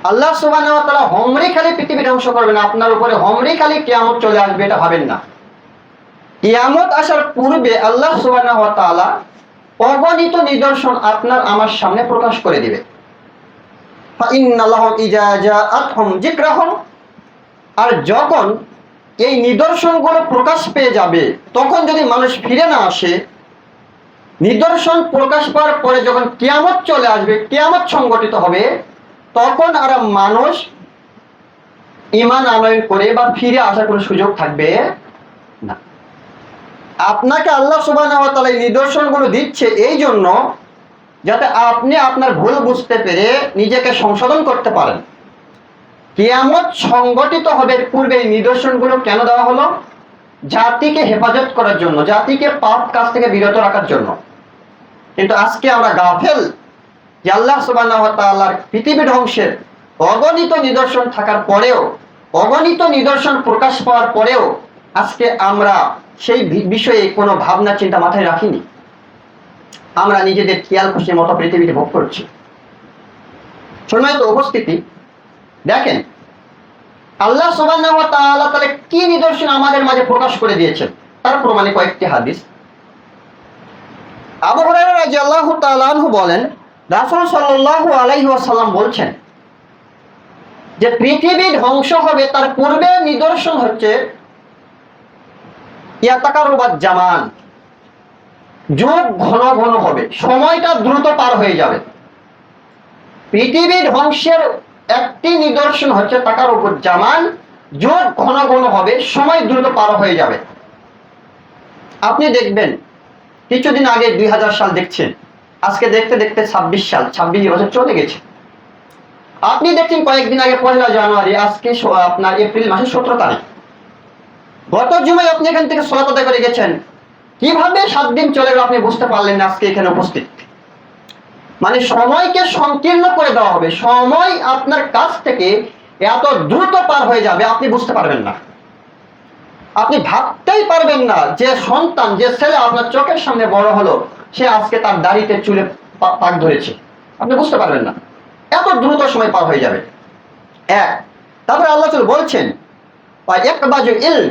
আল্লাহ সুবহানাহু ওয়া তাআলা হমরি খালি পৃথিবী ধ্বংস করবেন, আপনার উপরে হমরি খালি কিয়ামত চলে আসবে, এটা ভাবেন না। কিয়ামত আসার পূর্বে আল্লাহ সুবহানাহু ওয়া তাআলা অগণিত নিদর্শন আপনার আমার সামনে প্রকাশ করে দিবে। ফাইন্নাল্লাহু ইজা জাআতহুম যিকরাহুম, আর যখন এই নিদর্শনগুলো প্রকাশ পেয়ে যাবে, তখন যদি মানুষ ফিরে না আসে, নিদর্শন প্রকাশ পাওয়ার পরে যখন কিয়ামত চলে আসবে, কিয়ামত সংগঠিত হবে, তখন আর মানুষ ঈমান আনয়ন করে বা ফিরে আসার কোনো সুযোগ থাকবে না। আপনাকে আল্লাহ সুবহানাহু ওয়া তাআলা এই নিদর্শনগুলো দিচ্ছে এই জন্য যাতে আপনি আপনার ভুল বুঝতে পেরে নিজেকে সংশোধন করতে পারেন। কিয়ামত সংগঠিত হবে পূর্বে এই নিদর্শনগুলো কেন দেওয়া হলো? জাতিকে হেফাজত করার জন্য, জাতিকে পাপ কাজ থেকে বিরত রাখার জন্য। কিন্তু আজকে আমরা গাফেল যে আল্লাহ সুবহানাহু ওয়া তাআলার পৃথিবী ধ্বংসের অগণিত নিদর্শন থাকার পরেও, অগণিত নিদর্শন প্রকাশ পাওয়ার পরেও আজকে আমরা সেই বিষয়ে কোনো ভাবনা চিন্তা মাথায় রাখিনি। আমরা নিজেদের খেয়াল খুশির মতো পৃথিবীতে ভোগ করছি। সম্মানিত উপস্থিতি, দেখেন আল্লাহ সুবহানাহু ওয়া তাআলা তাহলে কি নিদর্শন আমাদের মাঝে প্রকাশ করে দিয়েছেন, তার প্রমাণে কয়েকটি হাদিস। আবু হুরায়রা রাদিয়াল্লাহু তাআলা আনহু বলেন, রাসূল সাল্লাল্লাহু আলাইহি ওয়াসাল্লাম বলছেন যে পৃথিবী ধ্বংস হবে তার পূর্বে নিদর্শন হচ্ছে ইয়াতাকারুবাত জামান, যুগ ঘন ঘন হবে, সময়টা দ্রুত পার হয়ে যাবে। পৃথিবী ধ্বংসের একটি নিদর্শন হচ্ছে তাকারুবাত জামান, যুগ ঘন ঘন হবে, সময় দ্রুত পার হয়ে যাবে। আপনি দেখবেন কিছুদিন আগে 2000 সাল দেখছেন, আজকে দেখতে দেখতে 26 সাল, 26 বছর চলে গেছে। আপনি দেখছেন কয়েকদিন আগে 1 জানুয়ারি, আজকে আপনার এপ্রিল মাসের 17 তারিখ। গত জুমায় আপনি এখান থেকে সালাত আদায় করে গেছেন, কিভাবে 7 দিন চলে গেল আপনি বুঝতে পারলেন না আজকে এখানে উপস্থিত। মানে সময়কে সংকীর্ণ করে দেওয়া হবে, সময় আপনার কাছ থেকে এত দ্রুত পার হয়ে যাবে আপনি বুঝতে পারবেন না। আপনি ভাবতেই পারবেন না যে সন্তান, যে ছেলে আপনার চোখের সামনে বড় হলো, সে আজকে তার দাড়িতে চুলে পাক ধরেছে, আপনি বুঝতে পারবেন না, এত দ্রুত সময় পার হয়ে যাবে। এক, তারপরে আল্লাহ তাআলা বলছেন ইয়াকবাজু ইলম,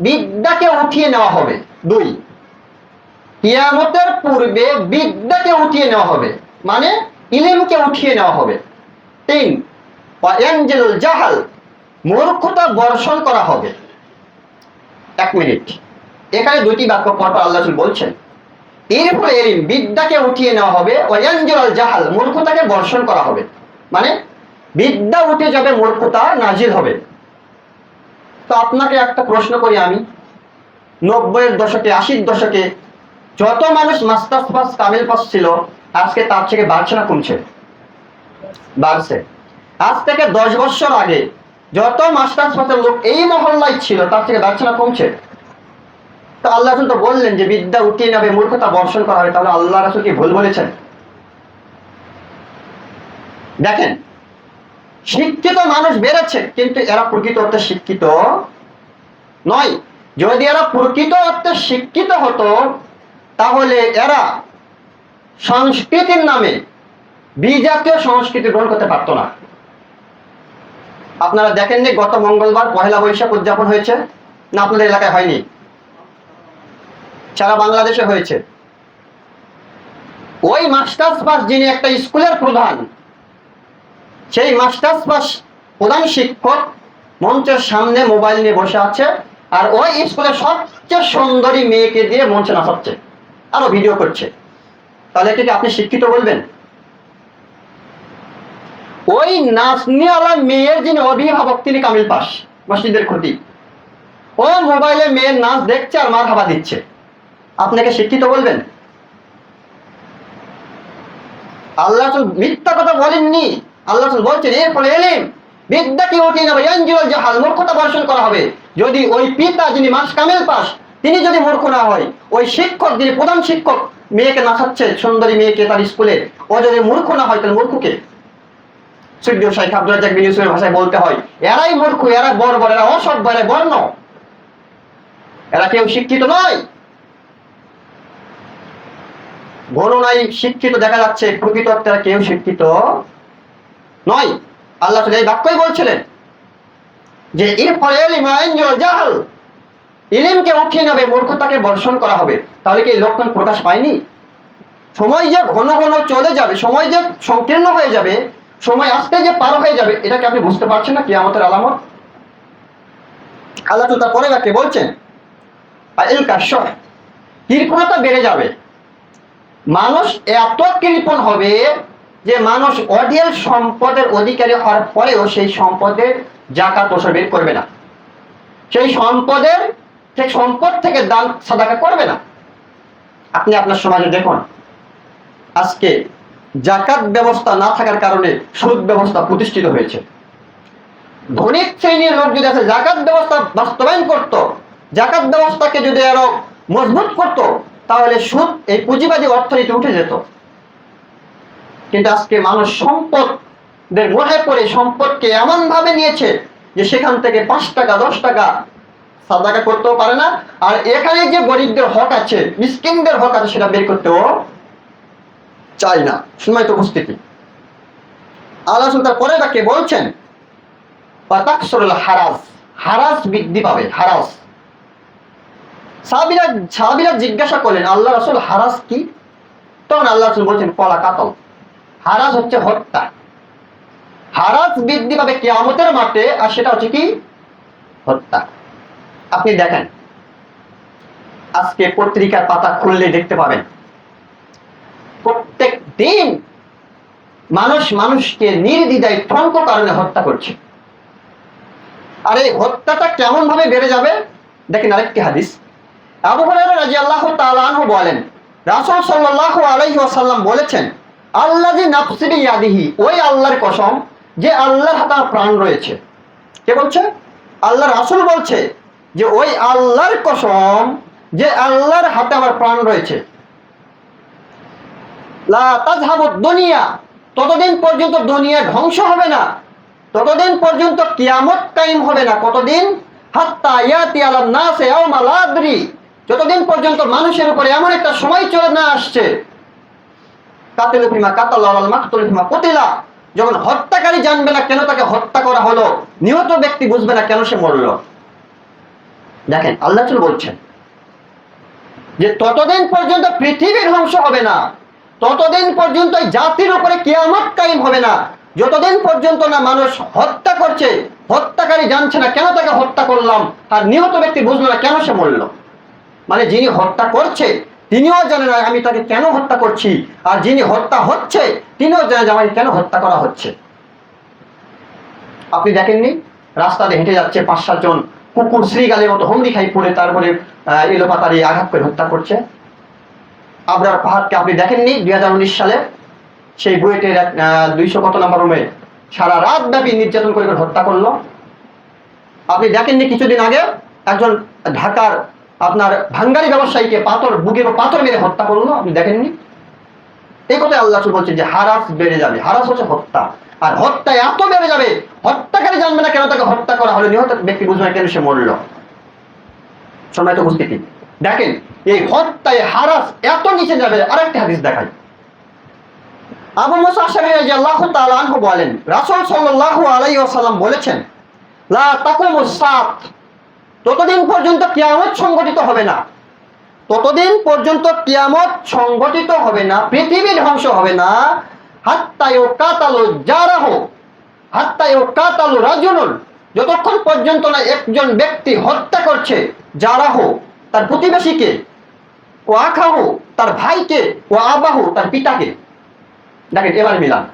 বিদ্যাকে উঠিয়ে নেওয়া হবে। 2, কিয়ামতের পূর্বে বিদ্যাকে উঠিয়ে নেওয়া হবে, মানে ইলমকে উঠিয়ে নেওয়া হবে। 3, ওয়ায়ানজিলুল জাহাল, মূর্খতা বর্ষণ করা হবে। 1 মিনিট, এখানে 2টি বাক্য পরপর আল্লাহ তাআলা বলছেন। এরপরে ইলম, বিদ্যাকে উঠিয়ে নেওয়া হবে, ওয়ায়ানজিলুল জাহাল, মূর্খতাকে বর্ষণ করা হবে, মানে বিদ্যা উঠে যাবে, মূর্খতা নাজিল হবে। তো আপনাকে একটা প্রশ্ন করি আমি, 90-এর দশকে, 80-র দশকে যত মানুষ মাস্টার্স পাস, কামিল পাস ছিল, আজকে তার থেকে বাড়ছে না কমছে? বাড়ছে। আজ থেকে 10 বছর আগে যত মাস্টার্স পাসের লোক এই মহল্লায় ছিল, তার থেকে বাড়ছে না কমছে? তো আল্লাহ রাসূল তো বললেন যে বিদ্যা উঠিয়ে নেবে, মূর্খতা বর্ষণ করা হবে, তাহলে আল্লাহ রাসূল কি ভুল বলেছেন? দেখেন, শিক্ষিত মানুষ বেড়েছে, কিন্তু এরা প্রকৃত অর্থে শিক্ষিত নয়। যদি এরা প্রকৃত অর্থে শিক্ষিত হতো, তাহলে এরা সংস্কৃতির নামে বিজাতীয় সংস্কৃতি গ্রহণ করতে পারতো না। আপনারা দেখেননি গত মঙ্গলবার 1 বৈশাখ উদযাপন হয়েছে না? আপনাদের এলাকায় হয়নি? সারা বাংলাদেশে হয়েছে। ওই মাস্টার্স পাস যিনি একটা স্কুলের প্রধান, সেই মাস্টার্স পাস প্রধান শিক্ষক মঞ্চের সামনে মোবাইল নিয়ে বসে আছে, আর ওই স্কুলের সবচেয়ে সুন্দরী মেয়েকে দিয়ে মঞ্চে নাচাচ্ছে, আরো ভিডিও করছে। তাহলে কি আপনি শিক্ষিত বলবেন? ওই নাচনিওয়ালা মেয়ের যিনি অভিভাবক, তিনি কামিল পাস, মসজিদের খতিব, ও মোবাইলে মেয়ের নাচ দেখছে আর মারহাবা দিচ্ছে, আপনাকে শিক্ষিত বলবেন? আল্লাহ মিথ্যা কথা বলেননি। আল্লাহ বলছেন এরপরে ইলম, বিদ্যাকে উঠিয়ে নেবে, ইয়ানজিলুল জাহাল, মূর্খতা বর্ষণ করা হবে। যদি ওই পিতা যিনি কামিল পাস, তিনি যদি মূর্খ না হয়, ওই শিক্ষক যিনি প্রধান শিক্ষক মেয়েকে নাচাচ্ছে, সুন্দরী মেয়েকে তার স্কুলে, ও যদি মূর্খ না হয়, তাহলে মূর্খকে? সৈয়দ শাইখ আব্দুর রাজ্জাক বিন ইউসুফের ভাষায় বলতে হয়, এরাই মূর্খ, এরা বর্বর, এরা অসভ্য, এরা বর্ণ, এরা কেউ শিক্ষিত নয়। গণনায় শিক্ষিত দেখা যাচ্ছে, প্রকৃত অর্থে কেউ শিক্ষিত নয়। আল্লাহ এই বাক্যই বলছিলেন যে জাহাল, ইলমকে উঠিয়ে নেবে, মূর্খতাকে বর্ষণ করা হবে। তাহলে কি এই লক্ষণ প্রকাশ পায়নি? সময় যে ঘন ঘন চলে যাবে, সময় যে সংকীর্ণ হয়ে যাবে, সময় আস্তে যে পার হয়ে যাবে, এটাকে আপনি বুঝতে পারছেন না কিয়ামতের আলামত? আল্লাহ তার পরে বাক্যে বলছেন কৃপণতা বেড়ে যাবে। মানুষ এত কৃপণ হবে যে মানুষ অঢেল সম্পদের অধিকারী হওয়ার পরেও সেই সম্পদের জাকাত ওসর বের করবে না, সেই সম্পদ থেকে দান সাদাকা করবে না। আপনি আপনার সমাজে দেখুন, আজকে জাকাত ব্যবস্থা না থাকার কারণে সুদ ব্যবস্থা প্রতিষ্ঠিত হয়েছে। ধনিক শ্রেণীর লোক যদি আছে জাকাত ব্যবস্থা বাস্তবায়ন করত, জাকাত ব্যবস্থাকে যদি আরো মজবুত করত, তাহলে সুদ এই পুঁজিবাদী অর্থনীতি উঠে যেত। কিন্তু আজকে মানুষ সম্পদের মোহে পড়ে সম্পদকে এমন ভাবে নিয়েছে যে সেখান থেকে 5 টাকা 10 টাকা সাদাকা করতেও পারে না। আর এখানে যে গরিবদের হক আছে, মিসকিনদের হক আছে, সেটা বের করতেও চাই না। সম্মানিত উপস্থিতি, আল্লাহ তার পরে তাকে বলছেন হারাস বৃদ্ধি পাবে। হারাস, সাহাবীরা জিজ্ঞাসা করলেন আল্লাহ রাসূল হারাস কি? তখন আল্লাহ রাসূল বলছেন কলা কাতল। হারাস হচ্ছে হত্যা। হারাস বৃদ্ধি পাবে কিয়ামতের মাঠে, আর সেটা হচ্ছে কি? হত্যা। আপনি দেখেন, আজকে পত্রিকার পাতা খুললে দেখতে পাবেন প্রত্যেক দিন মানুষ মানুষকে নির্দ্বিধায় ঠঙ্ক কারণে হত্যা করছে। আর এই হত্যাটা কেমন ভাবে বেড়ে যাবে দেখেন আরেকটি হাদিস। আবু হুরায়রা রাদিয়াল্লাহু তাআলা আনহু বলেন, রাসূল সাল্লাল্লাহু আলাইহি ওয়াসাল্লাম বলেছেন, আল্লাযী নাফসি বিয়াদিহি, ওই আল্লাহর কসম যে আল্লাহর হাতে প্রাণ রয়েছে। কে বলছে? আল্লাহ রাসূল বলছে যে ওই আল্লাহর কসম যে আল্লাহর হাতে আমার প্রাণ রয়েছে, লা তাযহাবুদ দুনিয়া, ততদিন পর্যন্ত দুনিয়া ধ্বংস হবে না, ততদিন পর্যন্ত কিয়ামত কায়েম হবে না। কতদিন? হাত্তা ইয়াতি আলান নাসি ইয়াউমা লা আদরি, যতদিন পর্যন্ত মানুষের উপরে এমন একটা সময় চলে না আসছে, কাতিলু ফিমা কাতালা ওয়াল মাকতুলু ফিমা কুতিলা, যখন হত্যাকারী জানবে না কেন তাকে হত্যা করা হলো, নিহত ব্যক্তি বুঝবে না কেন সে মরল। দেখেন আল্লাহ তাআলা বলছেন যে ততদিন পর্যন্ত পৃথিবীর ধ্বংস হবে না, ততদিন পর্যন্ত জাতির উপরে কিয়ামত কায়েম হবে না, যতদিন পর্যন্ত না মানুষ হত্যা করছে, হত্যাকারী জানছে না কেন তাকে হত্যা করলাম, আর নিহত ব্যক্তি বুঝলো না কেন সে মরল। মানে যিনি হত্যা করছে তিনিও জানে না আমি তাকে কেন হত্যা করছি, আর যিনি হত্যা হচ্ছে তিনিও জানে যে আমাকে কেন হত্যা করা হচ্ছে। আপনি দেখেননি রাস্তাতে হেঁটে যাচ্ছে 5-7 জন কুকুর শ্রীগালের মতো হুমড়ি খাই পড়ে তারপরে এলোপাতাড়ি আঘাত করে হত্যা করছে। আবরার পাহাড়কে আপনি দেখেননি 2019 সালে সেই বুয়েটের 200 কত নম্বর রুমে সারা রাত ব্যাপী নির্যাতন করে হত্যা করলো। আপনি দেখেননি কিছুদিন আগে একজন ঢাকার আপনার ভাঙ্গারি ব্যবসায়ীকে বুকে পাথর মেরে হত্যা করলো, আপনি দেখেননি? এই কথাই আল্লাহ বলছেন যে হারাস বেড়ে যাবে। হারাস হচ্ছে হত্যা, আর হত্যা এত বেড়ে যাবে হত্যাকারী জানবে না কেন তাকে হত্যা করা হলো, নিহত ব্যক্তি বুঝবে না কেন সে মরল। সম্মানিত উপস্থিতি, দেখেন এই হত্যায় হারাস এত নিচে যাবে। আরেকটা হাদিস দেখাই। আবু মুসা আশআরী রাদিয়াল্লাহু তাআলা আনহু বলেন, রাসূল সাল্লাল্লাহু আলাইহি ওয়াসাল্লাম বলেছেন, লা তাকুমুস সাত, ততদিন পর্যন্ত কিয়ামত সংঘটিত হবে না, ততদিন পর্যন্ত কিয়ামত সংঘটিত হবে না, পৃথিবী ধ্বংস হবে না, হাত্তা ইউকাতালু জারাহু, হাত্তা ইউকাতালু রাজুলুন, যতক্ষণ পর্যন্ত না একজন ব্যক্তি হত্যা করছে জারাহু তার প্রতিবেশীকে, ও আখাহু তার ভাইকে, ও আবাহু তার পিতাকে। দেখেন এবার মিলান,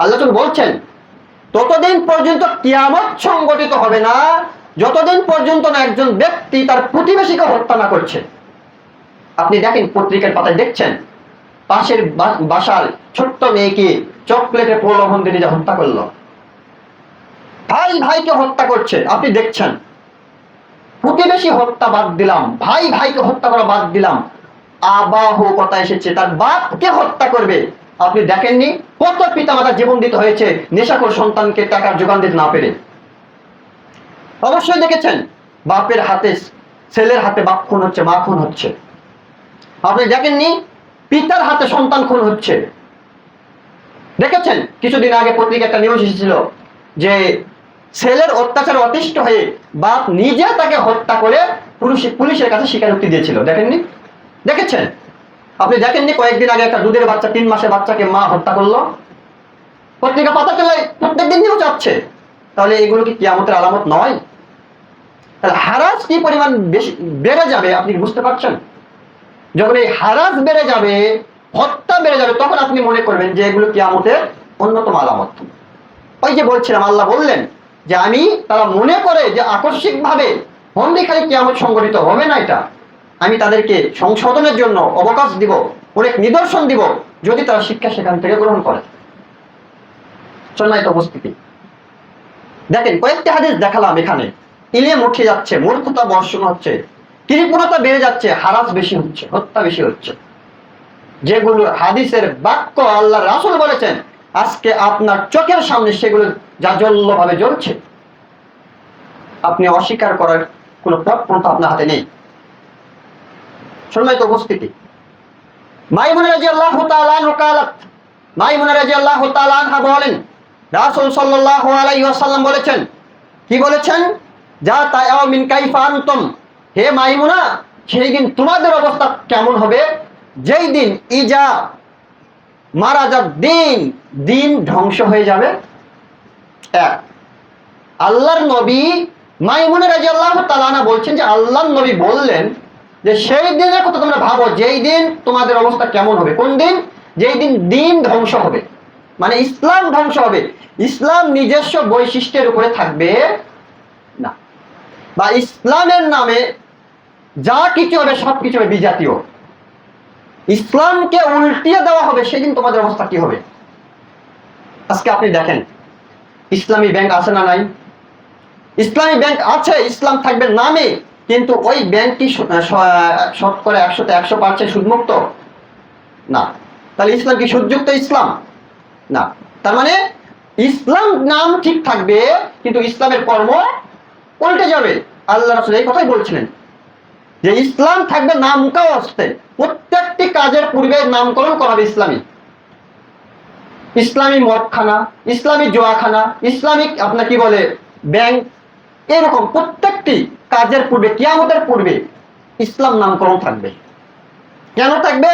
আল্লাহ বলছেন ততদিন পর্যন্ত কিয়ামত সংঘটিত হবে না যতদিন পর্যন্ত না একজন ব্যক্তি তার প্রতিবেশীকে হত্যা না করছে। আপনি দেখেন পত্রিকার পাতায় দেখছেন পাশের বাসার ছোট্ট মেয়েকে চকলেটে প্রলোভন দিয়ে যে হত্যা করলো, ভাই ভাইকে হত্যা করছে। আপনি দেখছেন প্রতিবেশী হত্যা বাদ দিলাম, ভাই ভাইকে হত্যা করা বাদ দিলাম, আবাহু কথা এসেছে তার বাপকে হত্যা করবে। আপনি দেখেননি কত পিতামাতা জীবন দিতে হয়েছে নেশাখোর সন্তানকে টাকার যোগান দিতে না পেরে? অবশ্যই দেখেছেন বাপের হাতে ছেলের হাতে বাপ খুন হচ্ছে, মা খুন হচ্ছে। আপনি দেখেননি পিতার হাতে সন্তান খুন হচ্ছে। দেখেছেন কিছুদিন আগে পত্রিকা একটা নিউজ এসেছিল যে ছেলের অত্যাচারে অতিষ্ঠ হয়ে বাপ নিজে তাকে হত্যা করে পুলিশের কাছে স্বীকারোক্তি দিয়েছিল। দেখেননি? দেখেছেন? আপনি দেখেননি কয়েকদিন আগে একটা দুধের বাচ্চা 3 মাসের বাচ্চাকে মা হত্যা করলো? পত্রিকা পাতা চলে প্রত্যেকদিন নিউজ আসছে। তাহলে এগুলো কি কিয়ামতের আলামত নয়? তাহলে হারাজ কি পরিমাণ বেশি বেড়ে যাবে আপনি বুঝতে পারছেন? যখন এই হারাজ বেড়ে যাবে, হত্যা বেড়ে যাবে, তখন আপনি মনে করবেন যে এগুলো কিয়ামতের অন্যতম আলামত। ওই যে বলছিলাম, আল্লাহ বললেন যে আমি, তারা মনে করে যে আকস্মিক ভাবে হন্ডি খালি কিয়ামত সংগঠিত হবে না, এটা আমি তাদেরকে সংশোধনের জন্য অবকাশ দিব, অনেক নিদর্শন দিব, যদি তারা শিক্ষা সেখান থেকে গ্রহণ করে। সম্মানিত উপস্থিতি, দেখেন কয়েকটি হাদিস দেখালাম এখানে। ইলিম উঠে যাচ্ছে, মূর্খতা বর্ষণ হচ্ছে, কৃপণতা বেড়ে যাচ্ছে, হারাস বেশি হচ্ছে, হত্যা বেশি হচ্ছে। যেগুলো হাদিসের বাক্য আল্লাহ রাসূল বলেছেন, আজকে আপনার চোখের সামনে সেগুলো জাজ্বল্য ভাবে জ্বলছে। আপনি অস্বীকার করার কোনো পথ আপনার হাতে নেই। সম্মানিত উপস্থিতি, মাইমুনা রাদিয়াল্লাহু তাআলা আনহা قالت, মাইমুনা রাদিয়াল্লাহু তাআলা আনহা বলেন, রাসূল সাল্লাল্লাহু আলাইহি ওয়াসাল্লাম বলেছেন, কি বলেছেন? যা তায়াও মিন কাইফা আনতুম, হে মাইমুনা, সেই দিন তোমাদের অবস্থা কেমন হবে? যেই দিন ইজা মারা যা দিন, দিন ধ্বংস হয়ে যাবে। এক, আল্লাহর নবী মাইমুনা রাদিয়াল্লাহু তাআলা আনহা বলছেন যে আল্লাহর নবী বললেন যে সেই দিনের কথা তোমরা ভাবো, যেই দিন তোমাদের অবস্থা কেমন হবে। কোন দিন? যেই দিন দিন ধ্বংস হবে, মানে ইসলাম ধ্বংস হবে। ইসলাম নিজস্ব বৈশিষ্ট্যের উপরে থাকবে না, বা ইসলামের নামে যা কিছু হবে সবকিছু হবে বিজাতীয়। ইসলামকে উল্টিয়ে দেওয়া হবে, সেদিন তোমাদের অবস্থা কি হবে? আজকে আপনি দেখেন, ইসলামী ব্যাংক আছে না নাই? ইসলামী ব্যাংক আছে, ইসলাম থাকবে নামে, কিন্তু ওই ব্যাংকটি শতকরা 100% সুদমুক্ত না। তাহলে ইসলাম কি সুদযুক্ত ইসলাম? না। তার মানে ইসলাম নাম ঠিক থাকবে, কিন্তু ইসলামের কর্ম উল্টে যাবে। আল্লাহ রাসূল এই কথাই বলছিলেন যে ইসলাম থাকবে নামকাও আসতে, প্রত্যেকটি কাজের পূর্বে নামকরণ করা হবে ইসলামী। ইসলামী মদখানা, ইসলামী জোয়াখানা, ইসলামিক আপনার কি বলে ব্যাংক, এরকম প্রত্যেকটি কাজের পূর্বে, কিয়ামতের পূর্বে ইসলাম নামকরণ থাকবে। কেন থাকবে?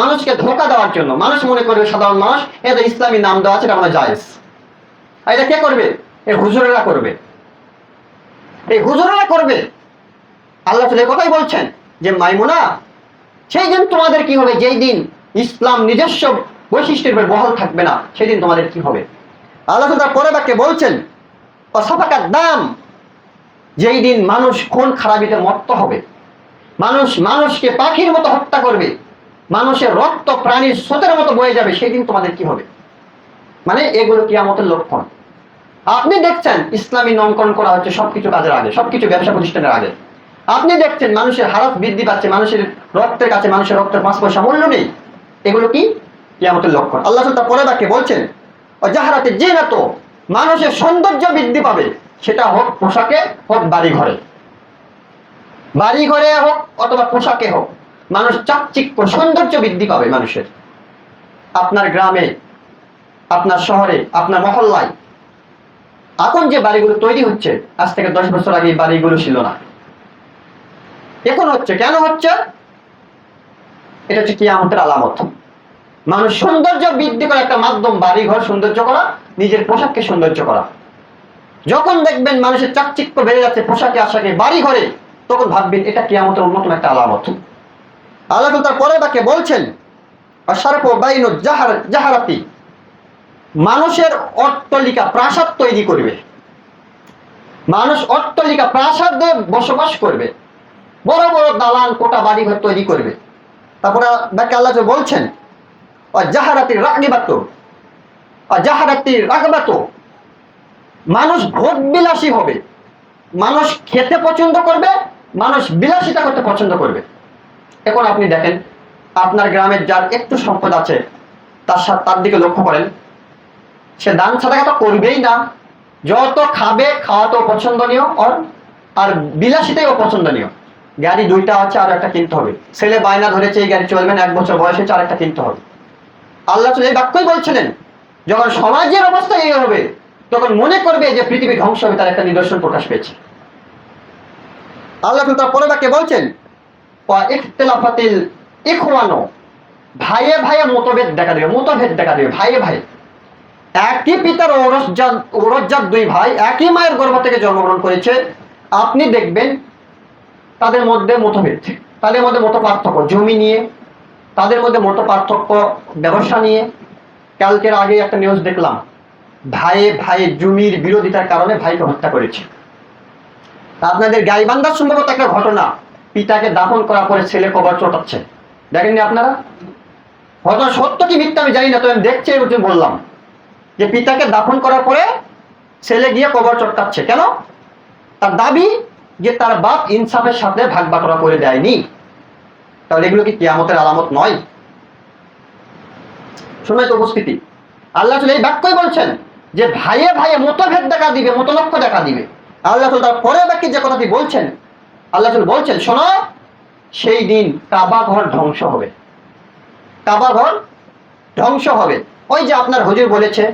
মানুষকে ধোঁকা দেওয়ার জন্য। মানুষ মনে করবে, সাধারণ মানুষ, এটা ইসলামী নাম দেওয়া আছে, এটা আমরা জায়েজ। আর এটা কে করবে? এই হুজুরেরা করবে, এই হুজুরেরা করবে। আল্লাহ এই কথাই বলছেন যে মাইমুনা, সেই দিন তোমাদের কি হবে? যেই দিন ইসলাম নিজস্ব বৈশিষ্ট্যের উপর বহাল থাকবে না, সেদিন তোমাদের কি হবে? আল্লাহ তার পরে বাক্যে বলছেন, অসাফাকাত দাম, যেই দিন মানুষ খুন খারাপিতে মত্ত হবে, মানুষ মানুষকে পাখির মতো হত্যা করবে, মানুষের রক্ত প্রাণীর স্রোতের মতো বয়ে যাবে, সেই দিন তোমাদের কি হবে? মানে এগুলো কিয়ামতের লক্ষণ। আপনি দেখছেন ইসলামী নামকরণ করা হচ্ছে সবকিছু কাজের আগে, সবকিছু ব্যবসা প্রতিষ্ঠানের আগে। আপনি দেখছেন মানুষের হারাস বৃদ্ধি পাচ্ছে, মানুষের রক্তের কাছে মানুষের রক্তের 5 পয়সা মূল্য নেই। এগুলো কি? কিয়ামতের লক্ষণ। আল্লাহ তাআলা পরে বাক্যে বলছেন, জাহারাতে জিনাত, মানুষের সৌন্দর্য বৃদ্ধি পাবে, সেটা হোক পোশাকে, হোক বাড়ি ঘরে, বাড়ি ঘরে হোক অথবা পোশাকে হোক, মানুষ চাকচিক্য সৌন্দর্য বৃদ্ধি পাবে মানুষের। আপনার গ্রামে, আপনার শহরে, আপনার মহল্লায় এখন যে বাড়িগুলো তৈরি হচ্ছে, আজ থেকে 10 বছর আগে বাড়িগুলো ছিল না, এখন হচ্ছে। কেন হচ্ছে? এটা হচ্ছে কিয়ামতের আলামত। মানুষ সৌন্দর্য বৃদ্ধি করার একটা মাধ্যম, বাড়ি ঘর সৌন্দর্য করা, নিজের পোশাককে সৌন্দর্য করা। যখন দেখবেন মানুষের চাকচিক্য বেড়ে যাচ্ছে পোশাকে আশাকে বাড়ি ঘরে, তখন ভাববেন এটা কিয়ামতের অন্যতম একটা আলামত। আল্লাহ তার পরে বাক্যে বলছেন, আশরাফু বাইনু জাহারাতি, মানুষের অট্টালিকা প্রাসাদ তৈরি করবে, মানুষ অট্টালিকা প্রাসাদে বসবাস করবে, বড় বড় দালান কোটা বাড়ি ঘর তৈরি করবে। তারপরে বাক্যে আল্লাহ বলছেন, জাহারাতি রাগিবাত, জাহারাতি রাগবাত, মানুষ ভোগ বিলাসী হবে, মানুষ খেতে পছন্দ করবে, মানুষ বিলাসিতা করতে পছন্দ করবে। এখন আপনি দেখেন, আপনার গ্রামের যার একটু সম্পদ আছে, তার দিকে লক্ষ্য করেন, সে দান সাদাকা তো করবেই না। যত খাবে, খাওয়াতেও পছন্দনীয়, আর বিলাসিতাই অপছন্দনীয়। গাড়ি 2টা আছে, আর একটা কিনতে হবে। ছেলে বায়না ধরেছে এই গাড়ি চলবে না, 1 বছর বয়সে 4টা কিনতে হবে। আল্লাহ এই বাক্যই বলছিলেন যখন সমাজের অবস্থা এই হবে, তখন মনে করবে যে পৃথিবী ধ্বংস হবে, তার একটা নিদর্শন প্রকাশ পেয়েছে। আল্লাহ তাআলা পরে বাক্যে বলছেন, ওয়া ইখতিলাফাতিল ইখওয়ানু, ভাইয়ে ভাইয়ে মতভেদ দেখা দেবে, মতভেদ দেখা দেবে ভাইয়ে ভাইয়ে। একই পিতার ঔরসজাত দুই ভাই একই মায়ের গর্ভ থেকে জন্মগ্রহণ করেছে, আপনি দেখবেন তাদের মধ্যে মতভেদ, তাদের মধ্যে মত পার্থক্য জমি নিয়ে, তাদের মধ্যে মত পার্থক্য ব্যবসা নিয়ে। কালকের আগে একটা নিউজ দেখলাম, ভাইয়ে ভাইয়ে জমির বিরোধিতার কারণে ভাইকে হত্যা করেছে। আপনাদের গাইবান্ধার সম্ভবত একটা ঘটনা, পিতাকে দাফন করার পরে ছেলে কবর চটাচ্ছে, দেখেননি আপনারা? ঘটনা সত্য কি মিথ্যা আমি জানি না, তো আমি দেখছি এই বললাম যে পিতাকে দাফন করার পরে ছেলে গিয়ে কবর চটকাচ্ছে। কেন? তার দাবি যে তার বাপ ইনসাফের সাথে ভাগ বাটোয়ারা করে দেয়নি। তাহলে এগুলো কি কিয়ামতের আলামত নয়? শুনে তো উপস্থিতি, আল্লাহ এই বাক্যই বলছেন যে ভাইয়ে ভাইয়ে মতভেদ দেখা দিবে, মতলক্ষ্য দেখা দিবে। আল্লাহ তার পরের বাক্যে যে কথাটি বলছেন, আল্লাহ বলছেন, শোনো, সেই দিন কাবা ঘর ধ্বংস হবে, কাবা ঘর ধ্বংস হবে। ওই যে আপনার হুজুর বলেছে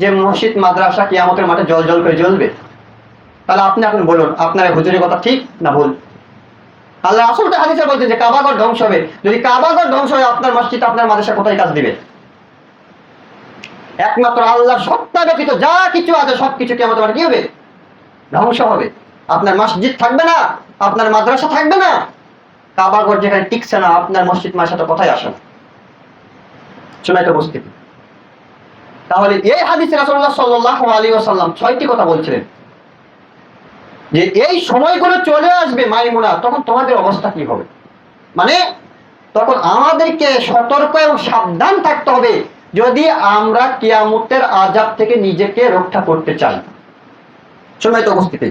যে মসজিদ মাদ্রাসা কিয়ামতের মাঠে জল জল করে জ্বলবে, তাহলে আপনি এখন বলুন আপনার হুজুরের কথা ঠিক না ভুল? আল্লাহ আসলটা হাদিসে বলছেন যে কাবা ঘর ধ্বংস হবে। যদি কাবা ঘর ধ্বংস হয়, আপনার মসজিদ আপনার মাদ্রাসা কোথায় কাজ দিবে? একমাত্র আল্লাহর সত্তা ব্যতীত যা কিছু আছে সবকিছু কিয়ামতের মাঠে কি হবে? ধ্বংস হবে। আপনার মসজিদ থাকবে না, আপনার মাদ্রাসা থাকবে না, কাবা ঘর যেখানে টিকছে না, আপনার মসজিদ মাদ্রাসা কোথায় আসে না? শোনাই তো উপস্থিতি। তাহলে এই হাদিসে রাসূলুল্লাহ সাল্লাল্লাহু আলাইহি ওয়াসাল্লাম 6টি কথা বলছিলেন যে এই সময়গুলো চলে আসবে মাইমুনা, তখন তোমাদের অবস্থা কি হবে। মানে তখন আমাদেরকে সতর্ক এবং সাবধান থাকতে হবে যদি আমরা কিয়ামতের আযাব থেকে নিজেকে রক্ষা করতে চাই। শোনাই তো উপস্থিতি।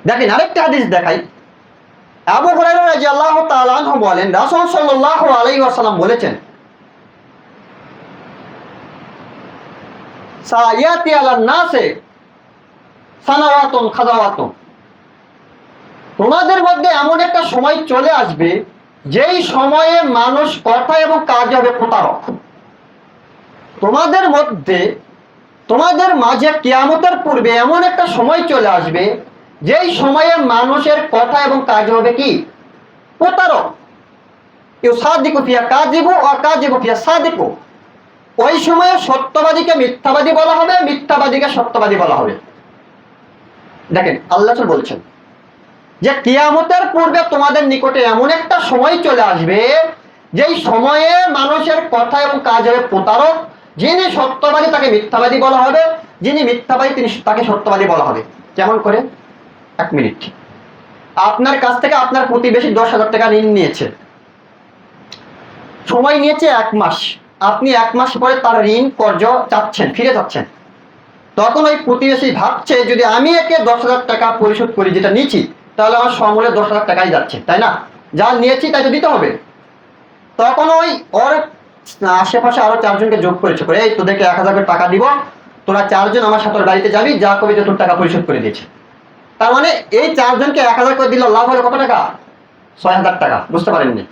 দেখেন আরেকটা হাদিস দেখাই। আবু হুরায়রা রাদিয়াল্লাহু তাআলা আনহু বলেন, রাসূল সাল্লাল্লাহু আলাইহি ওয়াসাল্লাম বলেছেন, সায়াতি আলান নাসে সানাওয়াতুন খাযাওয়াতুন, তোমাদের মধ্যে এমন একটা সময় চলে আসবে যেই সময়ে মানুষ কথা এবং কাজে হবে প্রতারক। তোমাদের মধ্যে, তোমাদের মাঝে কিয়ামতের পূর্বে এমন একটা সময় চলে আসবে যেই সময়ে মানুষের কথা এবং কাজ হবে কি? প্রতারক। ইউসাদিকু ফিয়া কাযিবু ওয়া কাযিবু ফিয়া সাদিকু, ওই সময়ে সত্যবাদীকে মিথ্যাবাদী বলা হবে, মিথ্যাবাদীকে সত্যবাদী বলা হবে। দেখেন আল্লাহ বলছেন যে কিয়ামতের পূর্বে তোমাদের নিকটে এমন একটা সময় চলে আসবে যেই সময়ে মানুষের কথা এবং কাজ হবে প্রতারক। যিনি সত্যবাদী তাকে মিথ্যাবাদী বলা হবে, যিনি মিথ্যাবাদী তাকে সত্যবাদী বলা হবে। কেমন করে? 1 মিনিট। আপনার কাছ থেকে আপনার প্রতিবেশী 10,000 টাকা ঋণ নিয়েছে, সময় নিয়েছে 1 মাস। আপনি 1 মাস পরে তার ঋণ কর্জ চাচ্ছেন, ফিরে যাচ্ছেন। তখন ওই প্রতিবেশী ভাবছে যদি আমি একে 10,000 টাকা পরিশোধ করি, যেটা নিয়েছি, তাহলে আমার সমূলে 10,000 টাকাই যাচ্ছে, তাই না? যা নিয়েছি তাই তো দিতে হবে। তখন ওই ওর আশেপাশে আরো 4 জনকে যোগ করেছে, করে এই তোদেরকে 1,000 করে টাকা দিব, তোরা 4 জন আমার সাথে বাড়িতে যাবি, যা কবি তোর টাকা পরিশোধ করে দিয়েছে। তার মানে এই 4 জনকে 1,000 করে দিল, লাভ হলো কত টাকা? 6,000 টাকা। বুঝতে পারেননি?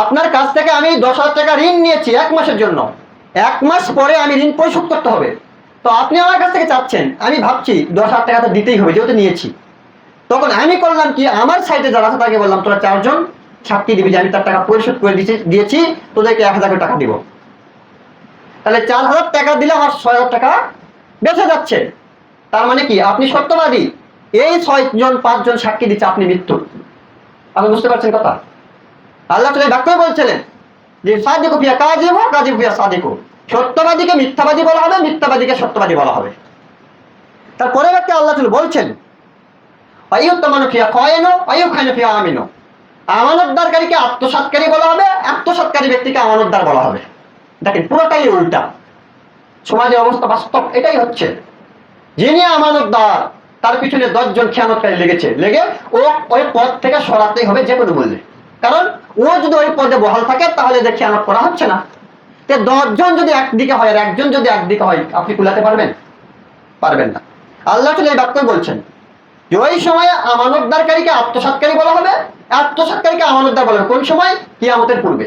আপনার কাছ থেকে আমি 10,000 টাকা ঋণ নিয়েছি 1 মাসের জন্য, 1 মাস পরে আমি ঋণ পরিশোধ করতে হবে। তো আপনি আমার কাছ থেকে চাচ্ছেন, আমি ভাবছি 10,000 টাকা তো দিতেই হবে যেহেতু নিয়েছি। তখন আমি করলাম কি, আমার সাইডে যারা আছে তাকে বললাম তোরা 4 জন সাক্ষী দিবি যে আমি তার টাকা পরিশোধ করে দিয়েছি, তোদেরকে 1,000 টাকা দিব। তাহলে 4,000 টাকা দিলে আমার 6,000 টাকা বেঁচে যাচ্ছে। তার মানে কি আপনি সত্যবাদী, এই 6 জন 5 জন সাক্ষী দিচ্ছে আপনি মৃত্যু। আপনি বুঝতে পারছেন কথা? আল্লাহ তাআলা বাক্যই বলছিলেন যে সাদিকু ফিয়া কাযিবু কাযিবু ফিয়া সাদিকু, সত্যবাদীকে মিথ্যাবাদী বলা হবে, মিথ্যাবাদীকে সত্যবাদী বলা হবে। তারপরে বাক্যে আল্লাহ তাআলা বলছেন, আইয়ুতামানু ফিয়া খায়িনু আইয়ুখায়িনু ফিয়া আমিনু, আমানতদারকারীকে আত্মসাৎকারী বলা হবে, আত্মসাৎকারী ব্যক্তিকে আমানতদার বলা হবে। দেখেন পুরোটাই উল্টা। সমাজের অবস্থা বাস্তব এটাই হচ্ছে। যিনি আমানতদার তার পিছনে 10 জন খেয়ানতকারী লেগে ও ওই পদ থেকে সরাতেই হবে যে কোনো মূল্যে। কারণ ও যদি ওই পদে বহাল থাকে তাহলে যে খেয়ানত করা হচ্ছে না। 10 জন যদি একদিকে হয় আর একজন যদি একদিকে হয়, আপনি কুলাতে পারবেন? পারবেন না। আল্লাহ তাআলা এই বাক্যই বলছেন যে ওই সময়ে আমানতদারকারীকে আত্মসাৎকারী বলা হবে, আত্মসাৎকারীকে আমানতদার বলা হবে। কোন সময়? কিয়ামতের পূর্বে।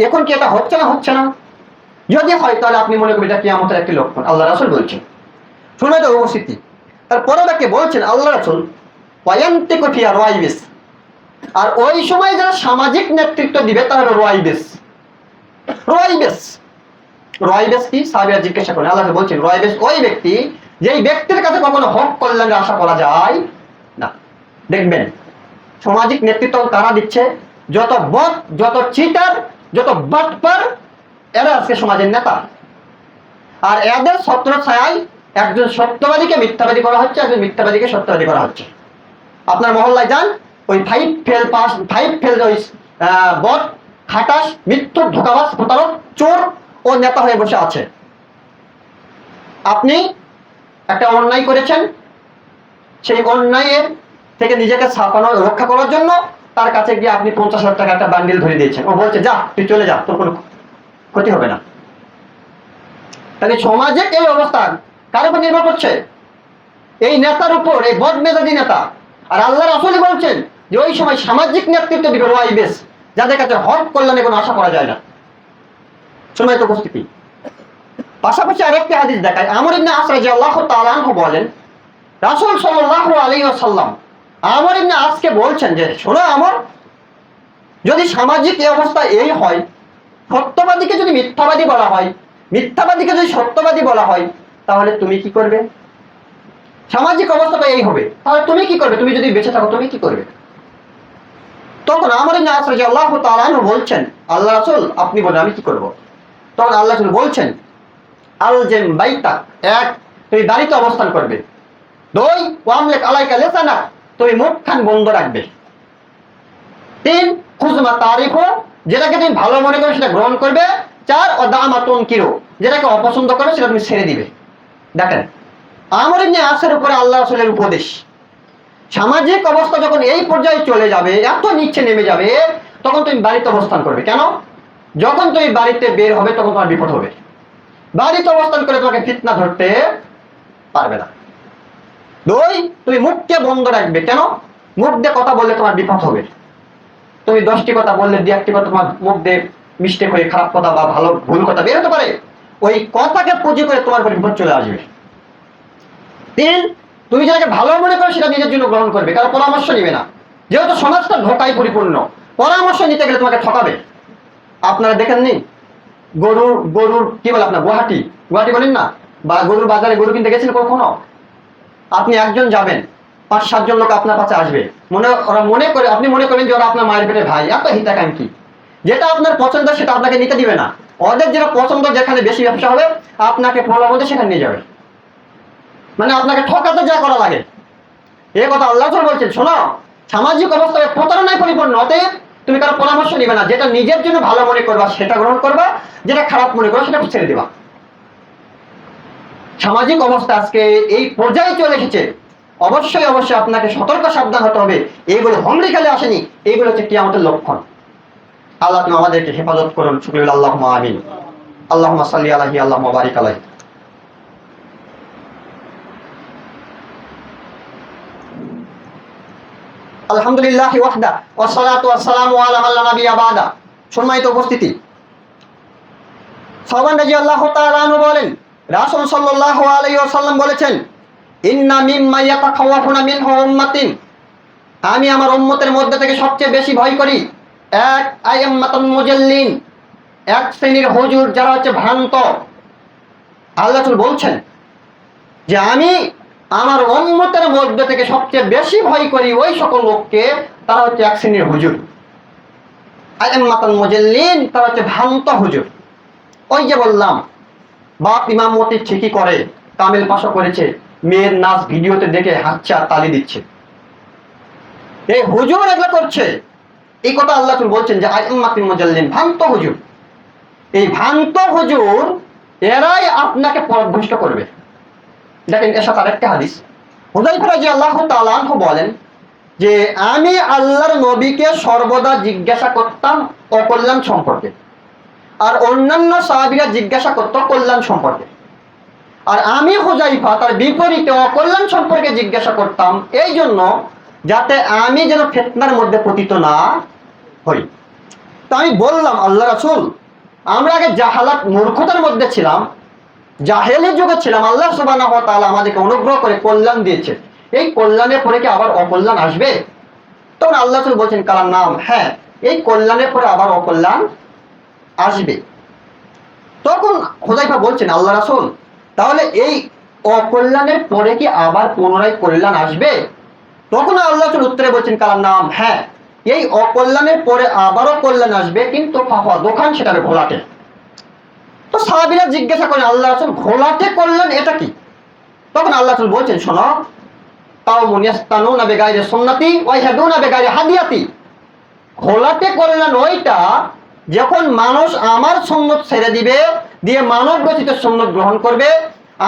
এখন কি এটা হচ্ছে না? হচ্ছে না। যদি হয় তাহলে আপনি মনে করবেন এটা কিয়ামতের একটি লক্ষণ, আল্লাহ রাসূল বলছেন। শুনে তো উপস্থিতি, তারপরে তাকে বলছেন আল্লাহ রাসূল ওয়ায়ান্তিকু ফিয়া রাইবিস, আর ওই সময় যারা সামাজিক নেতৃত্ব দিবে তারা রাইবিস। রাইবিস রাইবিস কি? সাহাবীরা জিজ্ঞাসা করেন, আল্লাহ বলছেন রাইবিস ওই ব্যক্তি যেই ব্যক্তির কাছে কখনো হক কল্যাণের আশা করা যায় না। দেখবেন সামাজিক নেতৃত্ব তারা দিচ্ছে, যত বদ, যত চিটার, যত বাটপার, এরা আজকে সমাজের নেতা। আর এদের ছত্র ছায়ায় একজন সত্যবাদীকে মিথ্যাবাদী করা হচ্ছে, একজন মিথ্যাবাদীকে সত্যবাদী করা হচ্ছে। আপনার মহল্লায় যান, ওই 5 ফেল ওই বদ, খাটাস, মিথ্যুক, ধোঁকাবাজ, প্রতারক, চোর ও নেতা হয়ে বসে আছে। আপনি একটা অন্যায় করেছেন, সেই অন্যায়ের থেকে নিজেকে ছাপানো রক্ষা করার জন্য তার কাছে গিয়ে আপনি 50,000 টাকা একটা বান্ডিল ধরে দিয়েছেন, ও বলছে যা তুই চলে যা, তোর কোনো ক্ষতি হবে না। তাহলে সমাজে এই অবস্থা কার উপর নির্ভর করছে? এই নেতার উপর, এই বদমেজাজি নেতা। আর আল্লাহ রাসূল বলছেন যে ওই সময় সামাজিক নেতৃত্ব দিবে ওয়াইবেস, যাদের কাছে হক কল্যাণে কোনো আশা করা যায় না। সম্মানিত উপস্থিতি, পাশাপাশি আরেকটি হাদিস দেখায়, আমর ইবনে আস রাদিয়াল্লাহু তাআলা আনহু বলেন রাসূল সাল্লাল্লাহু আলাইহি ওয়াসাল্লাম আমর ইবনে আসকে বলছেন যে শোনো আমর, যদি সামাজিক এই অবস্থা এই হয়, সত্যবাদীকে যদি মিথ্যাবাদী বলা হয়, মিথ্যাবাদীকে যদি সত্যবাদী বলা হয়, তাহলে তুমি কি করবে? সামাজিক অবস্থাটা এই হবে, তাহলে তুমি কি করবে? তুমি যদি বেঁচে থাকো তুমি কি করবে? তখন আমর ইবনে আস রাদিয়াল্লাহু তাআলা আনহু বলছেন আল্লাহ রাসূল আপনি বলেন আমি কি করব? তখন আল্লাহ রাসূল বলছেন আলজিম বাইতা, এক তুমি বাড়িতে অবস্থান করবে, 2 ওয়ামলিক আলাইকা লিসানা, তুমি মুখখান বন্ধ রাখবে, 3 খুজমা তারিফু, যেটাকে তুমি ভালো মনে করো সেটা গ্রহণ করবে, 4 ওদামা তুনকিরু, যেটাকে অপছন্দ করো সেটা তুমি ছেড়ে দিবে। দেখেন আমর ইবনে আসের উপরে আল্লাহ রাসূলের উপদেশ। সামাজিক অবস্থা যখন এই পর্যায়ে চলে যাবে, এত নিচে নেমে যাবে, তখন তুমি বাড়িতে অবস্থান করবে। কেন? যখন তুমি বাড়িতে বের হবে তখন তোমার বিপদ হবে। বাড়িতে অবস্থান করে তোমাকে ফিতনা ধরতে পারবে না। 2 তুমি মুখকে বন্ধ রাখবে। কেন? মুখ দিয়ে কথা বললে তোমার বিপদ হবে। তুমি 10টি কথা বললে 2-1টি কথা তোমার মুখ দিয়ে মিস্টেক হয়ে খারাপ কথা বা ভালো ভুল কথা বের হতে পারে, ওই কথাকে পুঁজি করে তোমার উপর বিপদ চলে আসবে। 3 তুমি যেটাকে ভালো মনে করো সেটা নিজের জন্য গ্রহণ করবে, কারণ পরামর্শ নিবে না। যেহেতু সমাজটা ধোঁকায় পরিপূর্ণ, পরামর্শ নিতে গেলে তোমাকে ঠকাবে। আপনারা দেখেননি গরুর কি বলে আপনার গুয়াহাটি বলেন না, বা গরুর বাজারে গরু কিনতে গেছেন কখনো? আপনি একজন যাবেন, 5-7 জন লোক আপনার কাছে আসবে, আপনি মনে করেন যে ওরা আপনার মায়ের পেটে ভাই, এত হিতাকাঙ্ক্ষী। যেটা আপনার পছন্দ সেটা আপনাকে নিতে দিবে না। ওদের যেটা পছন্দ, যেখানে বেশি ব্যবসা হবে, আপনাকে প্রলোভন সেখানে নিয়ে যাবে, মানে আপনাকে ঠকাতে যা করা লাগে। এই কথা আল্লাহ বলছেন, শোনো সামাজিক অবস্থায় প্রতারণায় পরিপূর্ণ, অতএব তুমি কারো পরামর্শ নিবে না। যেটা নিজের জন্য ভালো মনে করবা সেটা গ্রহণ করবা, যেটা খারাপ মনে করবা সেটা ছেড়ে দিবা। সামাজিক অবস্থা আজকে এই পর্যায়ে চলে এসেছে, অবশ্যই আপনাকে সতর্ক সাবধান হতে হবে। এইগুলো হংরি খেলে আসেনি, এইগুলো হচ্ছে কিয়ামতের লক্ষণ। আল্লাহ তুমি আমাদেরকে হেফাজত করুন। শুকরিয়া, আল্লাহুম্মা আমিন। আল্লাহুম্মা সাল্লি আলাইহি, আল্লাহুম্মা বারিক আলাইহি। আলহামদুলিল্লাহ ওয়াহদা ওয়াসসালাতু ওয়াসসালামু আলা মান লা নাবিয়্যা বাদা। সম্মানিত উপস্থিতি, সাওবান রাদিয়াল্লাহু তাআলা আনহু বলেন রাসূল সাল্লাল্লাহু আলাইহি ওয়াসাল্লাম বলেছেন, ইন্না মিম্মা ইয়াতাখাওয়াফুনা মিনহু উম্মাতিন, আমি আমার উম্মতের মধ্যে থেকে সবচেয়ে বেশি ভয় করি এক আইয়াম্মাতুল মুজাল্লিন, এক শ্রেণীর হুজুর যারা হচ্ছে ভ্রান্ত। আল্লাহ রাসূল বলছেন যে আমি আমার উম্মতের মধ্যে থেকে সবচেয়ে বেশি ভয় করি ওই সকল লোককে, তারা হচ্ছে এক শ্রেণীর হুজুর। আইয়াম্মাতুল মুজাল্লিন, তারা হচ্ছে ভ্রান্ত হুজুর। ওই যে বললাম, বাপ ইমামতি ঠিকই করে, কামেল পাশা করেছে, মেয়ের নাচ ভিডিওতে দেখে হাঁচছে আর তালি দিচ্ছে, এই হুজুর এগুলো করছে। এই কথা আল্লাহ বলছেন যে আইয়াম্মাতুল মুজাল্লিন, ভ্রান্ত হুজুর। এই ভ্রান্ত হুজুর এরাই আপনাকে পথভ্রষ্ট করবে। দেখেন এর সাথে আরেকটা হাদিস, হুযায়ফা রাদিয়াল্লাহু তাআলা আনহু বলেন যে আমি আল্লাহর নবীকে সর্বদা জিজ্ঞাসা করতাম অকল্যাণ সম্পর্কে, আর অন্যান্য সাহাবীরা জিজ্ঞাসা করত কল্যাণ সম্পর্কে, আর আমি হুযায়ফা তার বিপরীতে অকল্যাণ সম্পর্কে জিজ্ঞাসা করতাম, এই জন্য যাতে আমি যেন ফিতনার মধ্যে পতিত না হই। তো আমি বললাম, আল্লাহ রাসূল আমরা আগে জাহালাত মূর্খতার মধ্যে ছিলাম, জাহেলি যুগে ছিলাম। আল্লাহ সুবহানাহু ওয়া তাআলা আমাদেরকে অনুগ্রহ করে কল্যাণ দিয়েছে। এই কল্যাণের পরে কি আবার অকল্যাণ আসবে? তখন আল্লাহ রাসূল বলছেন কালাম নাম, হ্যাঁ, এই কল্যাণের পরে আবার অকল্যাণ আসবে। তখন হুযায়ফা বলছেন আল্লাহ রাসূল, তাহলে এই অকল্যাণের পরে কি আবার পুনরায় কল্যাণ আসবে? তখন আল্লাহ রাসূল উত্তরে বলছেন কালাম নাম, হ্যাঁ, এই অকল্যাণের পরে আবারও কল্যাণ আসবে, কিন্তু ফাফা দোকান সেটার ঘোলাটে। তো সাহাবীরা জিজ্ঞাসা করেন আল্লাহ রাসূল, ঘোলাটে কল্যাণ এটা কি? তখন আল্লাহ রাসূল বলছেন, শোনো, কাউমুন ইয়াস্তানুনা বিগাইরি সুন্নতি ওয়া ইয়াহদুনা বিগাইরি হাদিয়াতি। ঘোলাটে কল্যাণ ওইটা যখন মানুষ আমার সুন্নত ছেড়ে দিবে, দিয়ে মানব রচিত সুন্নত গ্রহণ করবে,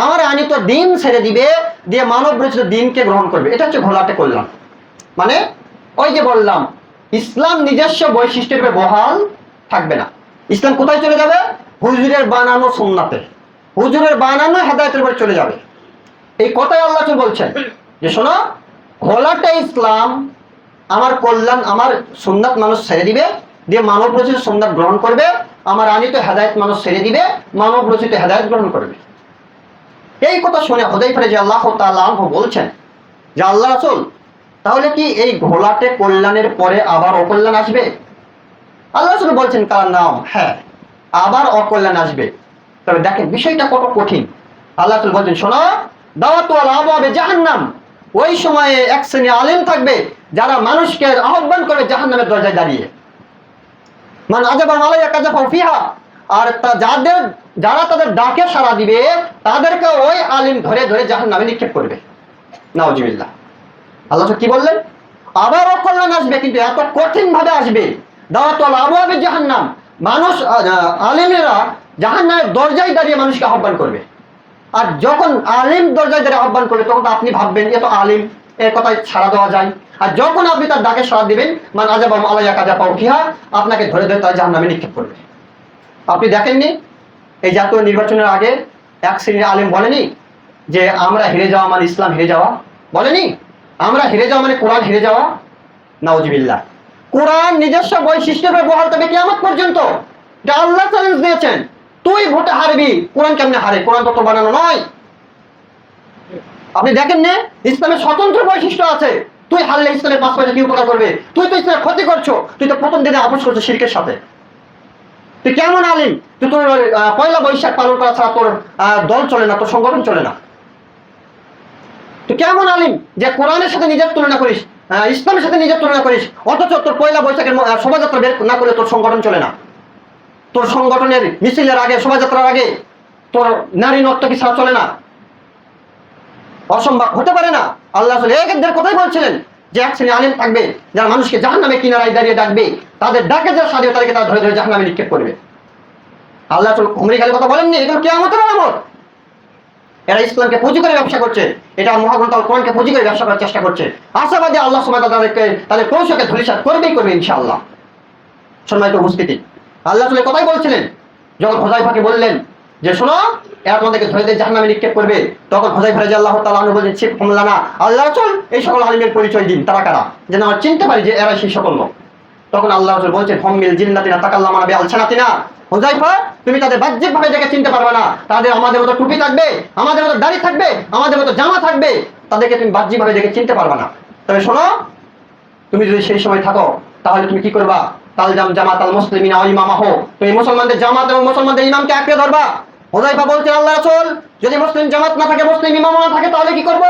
আমার আনিত দিন ছেড়ে দিবে, দিয়ে মানব রচিত দিনকে গ্রহণ করবে। এটা হচ্ছে ঘোলাটে কল্যাণ। মানে ওই যে বললাম, ইসলাম নিজস্ব বৈশিষ্ট্যের উপরে বহাল থাকবে না। ইসলাম কোথায় চলে যাবে? হুজুরের বানানো সুন্নাতে, হুজুরের বানানো হেদায়েতের উপরে চলে যাবে। এই কথাই আল্লাহ বলছেন যে শোনো, ঘোলাটে ইসলাম, আমার কল্যাণ, আমার সুন্নাত মানুষ ছেড়ে দিবে, দিয়ে মানব রচিত সুন্নাত গ্রহণ করবে, আমার আনিত হেদায়েত মানুষ ছেড়ে দিবে, মানব রচিত হেদায়েত গ্রহণ করবে। এই কথা শুনে হুযায়ফা রাদিয়াল্লাহু তাআলা আনহু বলছেন যে আল্লাহ রাসূল, তাহলে কি এই ঘোলাটে কল্যাণের পরে আবার অকল্যাণ আসবে? আল্লাহ রাসূল বলছেন কালাম নাম, হ্যাঁ, আবার অকল্যাণ আসবে। তবে দেখেন বিষয়টা কত কঠিন। আল্লাহ রাসূল বলছেন, শোনো, দাওয়াতু আলা আবওয়াবে জাহান্নাম, ওই সময়ে এক শ্রেণী আলেম থাকবে যারা মানুষকে আহ্বান করবে জাহান্নামের দরজায় দাঁড়িয়ে। মান আজাবা মালাইয়া কাযাফা ফিহা, আর যারা তাদের ডাকে সাড়া দিবে তাদেরকে ওই আলিম ধরে ধরে জাহান্নামে নিক্ষেপ করবে। নাউজুবিল্লাহ। আল্লাহ কি বললেন? আবার অকল্যাণ আসবে, কিন্তু এত কঠিন ভাবে আসবে। দাওয়াতু আলা আবওয়াবে জাহান্নাম, মানুষ আলিমেরা জাহান্নামের দরজায় দাঁড়িয়ে মানুষকে আহ্বান করবে। আর যখন আলিম দরজায় দাঁড়িয়ে আহ্বান করবে, তখন আপনি ভাববেন এ তো আলিম, এর কথায় সাড়া দেওয়া যায়। আর যখন আপনি তার ডাকে সাড়া দিবেন, মান আজাবা মালাইয়া কাযাফা ফিহা, আপনাকে ধরে ধরে তার জাহান্নামে নিক্ষেপ করবে। আপনি দেখেননি এই জাতীয় নির্বাচনের আগে এক শ্রেণীর আলেম বলেনি যে আমরা হেরে যাওয়া মানে ইসলাম হেরে যাওয়া? বলেনি আমরা হেরে যাওয়া মানে কোরআন হেরে যাওয়া? নাউজুবিল্লাহ। কোরআন নিজস্ব বৈশিষ্ট্যের বহাল তবে কিয়ামত পর্যন্ত। এটা আল্লাহ চ্যালেঞ্জ দিয়েছেন, তুই ভোটে হারবি, কোরআন কেমনে হারে? কোরআন তো বানানো নয়। আপনি দেখেন না, ইসলামের স্বতন্ত্র বৈশিষ্ট্য আছে। তুই হারলে ইসলামের 5 পয়সা কি উপকার করবে? তুই তো ইসলামের ক্ষতি করছো, তুই তো প্রথম দিনে আপোষ করছো শিরকের সাথে। তুই কেমন আলিম? তুই তোর পয়লা বৈশাখ পালন করা ছাড়া তোর দল চলে না, তোর সংগঠন চলে না। তুই কেমন আলিম যে কোরআনের সাথে নিজের তুলনা করিস, ইসলামের সাথে নিজের তুলনা করিস, অথচ তোর পয়লা বৈশাখের শোভাযাত্রা বের না করলে তোর সংগঠন চলে না। তোর সংগঠনের মিছিলের আগে, শোভাযাত্রার আগে তোর নারী নর্তকী ছাড়া চলে না। অসম্ভব হতে পারে না। আল্লাহ এদের কথাই বলছিলেন যে এক শ্রেণী আলিম থাকবে যারা মানুষকে জাহান্নামে কিনারায় দাঁড়িয়ে ডাকবে, তাদের ডাকে যারা সাথে তাদেরকে তারা ধরে ধরে জাহান্নামে নিক্ষেপ করবে। আল্লাহ হুমরি খালি কথা বলেননি, এগুলো কিয়ামতের আলামত। এরা ইসলামকে পুঁজি করে ব্যবসা করছে, এটা মহাগ্রন্থ আল কোরআনকে পুঁজি করে ব্যবসা করার চেষ্টা করছে। আশাবাদী আল্লাহ সুবহানাহু ওয়া তাআলা তাদেরকে তাদের কৌশলকে ধূলিসাৎ করবেই করবে ইনশাআল্লাহ। সম্মানিত উপস্থিতি, আল্লাহ তাআলা কথাই বলছিলেন যখন হুযায়ফাকে বললেন যে শোনো, এরা তোমাদেরকে ধরে ধরে জাহান্নামে নিক্ষেপ করবে, তখন হুযায়ফা রাদিয়াল্লাহু তাআলা আনহু বলেন, শিফ হুমলানা, আল্লাহ রাসূল এই সকল আলিমের পরিচয় দিন, তারা কারা, যেন আমরা চিনতে পারি যে এরা সেই সকল লোক। তখন আল্লাহ রাসূল বলছেন, হুমিল জিন্নাতিনা তাকাল্লামানা বিআলসানাতিনা, হুযায়ফা তুমি তাদের বাহ্যিকভাবে দেখে চিনতে পারবে না। তাদের আমাদের মতো টুপি থাকবে, আমাদের মতো দাড়ি থাকবে, আমাদের মতো জামা থাকবে, তাদেরকে তুমি বাহ্যিকভাবে দেখে চিনতে পারবে না। তবে শোনো, তুমি যদি সেই সময় থাকো তাহলে তুমি কি করবা? তালজাম জামাত আল মুসলিমিনা ওয়া ইমামাহু, তুমি মুসলমানদের জামাত এবং মুসলমানদের ইমামকে আঁকড়ে ধরবা। হুযায়ফা বলছেন, আল্লাহ রাসূল যদি মুসলিম জামাত না থাকে, মুসলিম ইমাম না থাকে, তাহলে কি করব?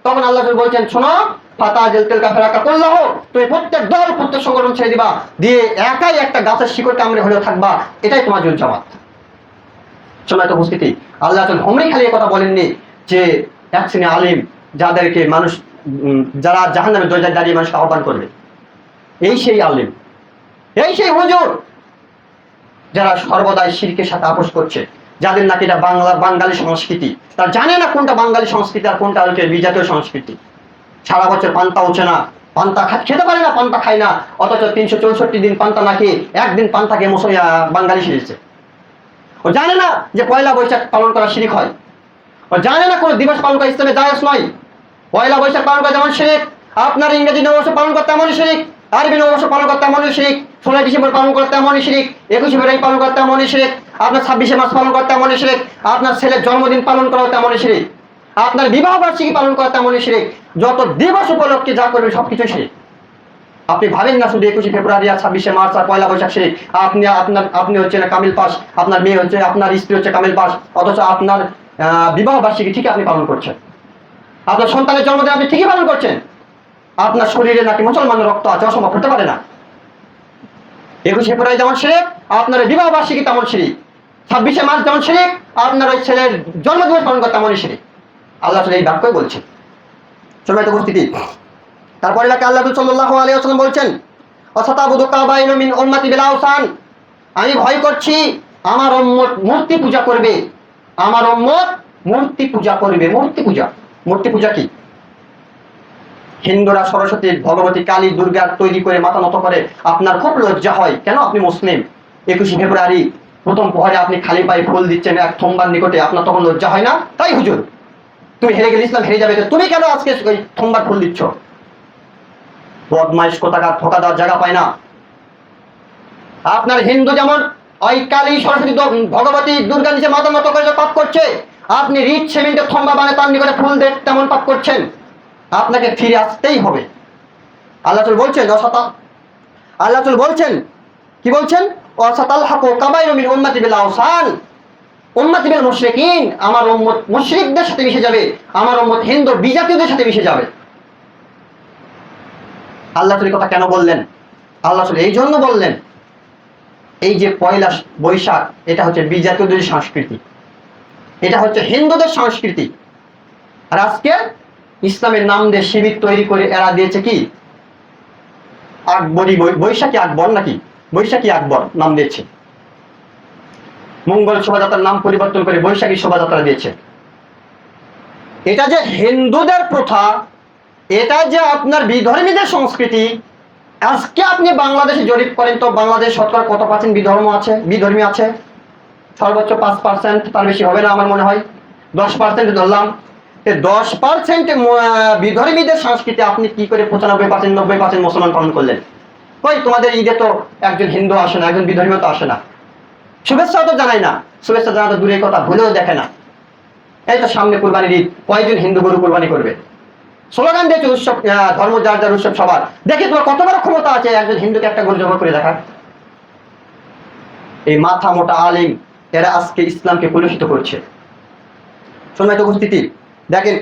তখন আল্লাহ রাসূল বলছেন, শোনো, ফাতাজিল তিলকা ফিরাকা কুল্লাহু, তুমি প্রত্যেক দল, প্রত্যেক সংগঠন ছেড়ে দিবা, দিয়ে একাই একটা গাছের শিকড় কামড়ে হলেও থাকবা, এটাই তোমার জন্য জামাত। সম্মানিত উপস্থিতি, আল্লাহ রাসূল হুমরি খালি কথা বলেননি যে এক শ্রেণী আলিম যাদেরকে মানুষ, যারা জাহান্নামের দরজায় দাঁড়িয়ে মানুষকে আহ্বান করবে, এই সেই আলিম, এই সেই হুজুর যারা সর্বদাই শিরকের সাথে আপোষ করছে, যাদের নাকি এটা বাঙালি সংস্কৃতি, তারা জানে না কোনটা বাঙালি সংস্কৃতি আর কোনটা বিজাতীয় সংস্কৃতি। সারা বছর পান্তা উঠছে না, পান্তা খেতে পারে না, পান্তা খায় না, অথচ 364 দিন পান্তা না খেয়ে একদিন পান্তাকে বাঙালি শিখেছে। ও জানে না যে পয়লা বৈশাখ পালন করা শিরক হয়, ও জানে না কোন দিবস পালন করা ইসলামে জায়েজ নয়। পয়লা বৈশাখ পালন করা যেমন শিরক, আপনার ইংরেজি নববর্ষ পালন করতে এমনই শিরক, আরবি নববর্ষ পালন করতে এমনই শিরক, 16 ডিসেম্বর পালন করা তেমনই শিরিক, 21 ফেব্রুয়ারি পালন করা তেমনই শিরিক, আপনার 26শে মার্চ পালন করা তেমনই শিরিক, আপনার ছেলের জন্মদিন পালন করা তেমনই শিরিক, আপনার বিবাহ বার্ষিকী পালন করা তেমনই শিরিক, যত দিবস উপলক্ষে যা করবেন সবকিছু শিরিক। আপনি ভাবেন না শুধু 21শে ফেব্রুয়ারি আর 26শে মার্চ আর পয়লা বৈশাখ শিরিক, আপনি হচ্ছে না কামিল পাস, আপনার মেয়ে হচ্ছে, আপনার স্ত্রী হচ্ছে কামিল পাস, অথচ আপনার বিবাহ বার্ষিকী ঠিকই আপনি পালন করছেন, আপনার সন্তানের জন্মদিন আপনি ঠিকই পালন করছেন, আপনার শরীরে নাকি মুসলমানের রক্ত আছে, অসম্ভব হতে পারে না। 21শে ফেব্রুয়ারি যেমন শিরিক, আপনার বিবাহ বার্ষিকী তেমন শিরিক, 26শে মার্চ যেমন শিরিক, আপনার ওই ছেলের জন্মদিবস পালন করা তেমনই শিরিক। আল্লাহ এই বাক্যই বলছেন। সম্মানিত উপস্থিতি, তারপরে আল্লাহ সাল্লাল্লাহু আলাইহি ওয়াসাল্লাম বলছেন, অসাতাবুদু কাবাইনু মিন উম্মতি বিল আওসান, আমি ভয় করছি আমার উম্মত মূর্তি পূজা করবে, আমার উম্মত মূর্তি পূজা করবে। মূর্তি পূজা কি? হিন্দুরা সরস্বতী, ভগবতী, কালী, দুর্গার তৈরি করে মাথা নত করে, আপনার খুব লজ্জা হয় কেন? আপনি মুসলিম, 21শে ফেব্রুয়ারি প্রথম প্রহরে আপনি খালি পায়ে ফুল দিচ্ছেন এক থম্বার নিকটে, আপনার তখন লজ্জা হয় না? তাই হুজুর, তুমি হেরে গেলে ইসলাম হেরে যাবে, তুমি কেন আজকে ওই থম্বার ফুল দিচ্ছ? বদমাইশ কোথাকার, ধোকা দেওয়ার জায়গা পায় না। আপনার হিন্দু যেমন ওই কালী, সরস্বতী, ভগবতী, দুর্গা নিচে মাথা নত করে পাপ করছে, আপনি রিচ সিমেন্টের থম্বা বানায় তার নিকটে ফুল দেন, তেমন পাপ করছেন। আপনাকে ফিরে আসতেই হবে। আল্লাহ বলছেন আল্লাহ বলছেন কি বলছেন? ওয়াসাতালহাকু কাবাইরু মিন উম্মতি বিল আওসান, উম্মতি বিল মুশরিকিন, আমার উম্মত মুশরিকদের সাথে মিশে যাবে, আমার উম্মত হিন্দু বিজাতীয়দের সাথে মিশে যাবে। আল্লাহ কথা কেন বললেন? আল্লাহ এই জন্য বললেন, এই যে পয়লা বৈশাখ, এটা হচ্ছে বিজাতীয়দের সংস্কৃতি, এটা হচ্ছে হিন্দুদের সংস্কৃতি। আর আজকে ইসলামের নাম দিয়ে শিবির তৈরি করে এরা দিয়েছে কি আকবরী, বৈশাখী আকবর নাকি বৈশাখী আকবর নাম দিয়েছে। মঙ্গল শোভাযাত্রার নাম পরিবর্তন করে বৈশাখী শোভাযাত্রা দিয়েছে। এটা যে হিন্দুদের প্রথা, এটা যে আপনার বিধর্মীদের সংস্কৃতি। আজকে আপনি বাংলাদেশে জরিপ করেন তো বাংলাদেশ শতকরা কত পার্সেন্ট বিধর্মী আছে? সর্বোচ্চ 5%, তার বেশি হবে না আমার মনে হয়, 10% ধরলাম। 10% বিধর্মীদের সংস্কৃতি আপনি কি করে 95%, 90% মুসলমান পালন করলেন? কই তোমাদের ঈদে তো একজন হিন্দু আসে না, একজন বিধর্মী তো আসে না, শুভেচ্ছাও তো জানাই না, শুভেচ্ছা জানা তো দূরের কথা, ভুলেও দেখে না। এই তো সামনে কুরবানির ঈদ, কয়েকজন হিন্দু গরু কুরবানি করবে, স্লোগান দিয়েছে উৎসব, ধর্ম যার যার উৎসব সবার। দেখি তোমার কত বড় ক্ষমতা আছে একজন হিন্দুকে একটা গরু জমা করে দেখা। এই মাথা মোটা আলিম এরা আজকে ইসলামকে কলুষিত করছে। সম্মানিত উপস্থিতি, দেখেন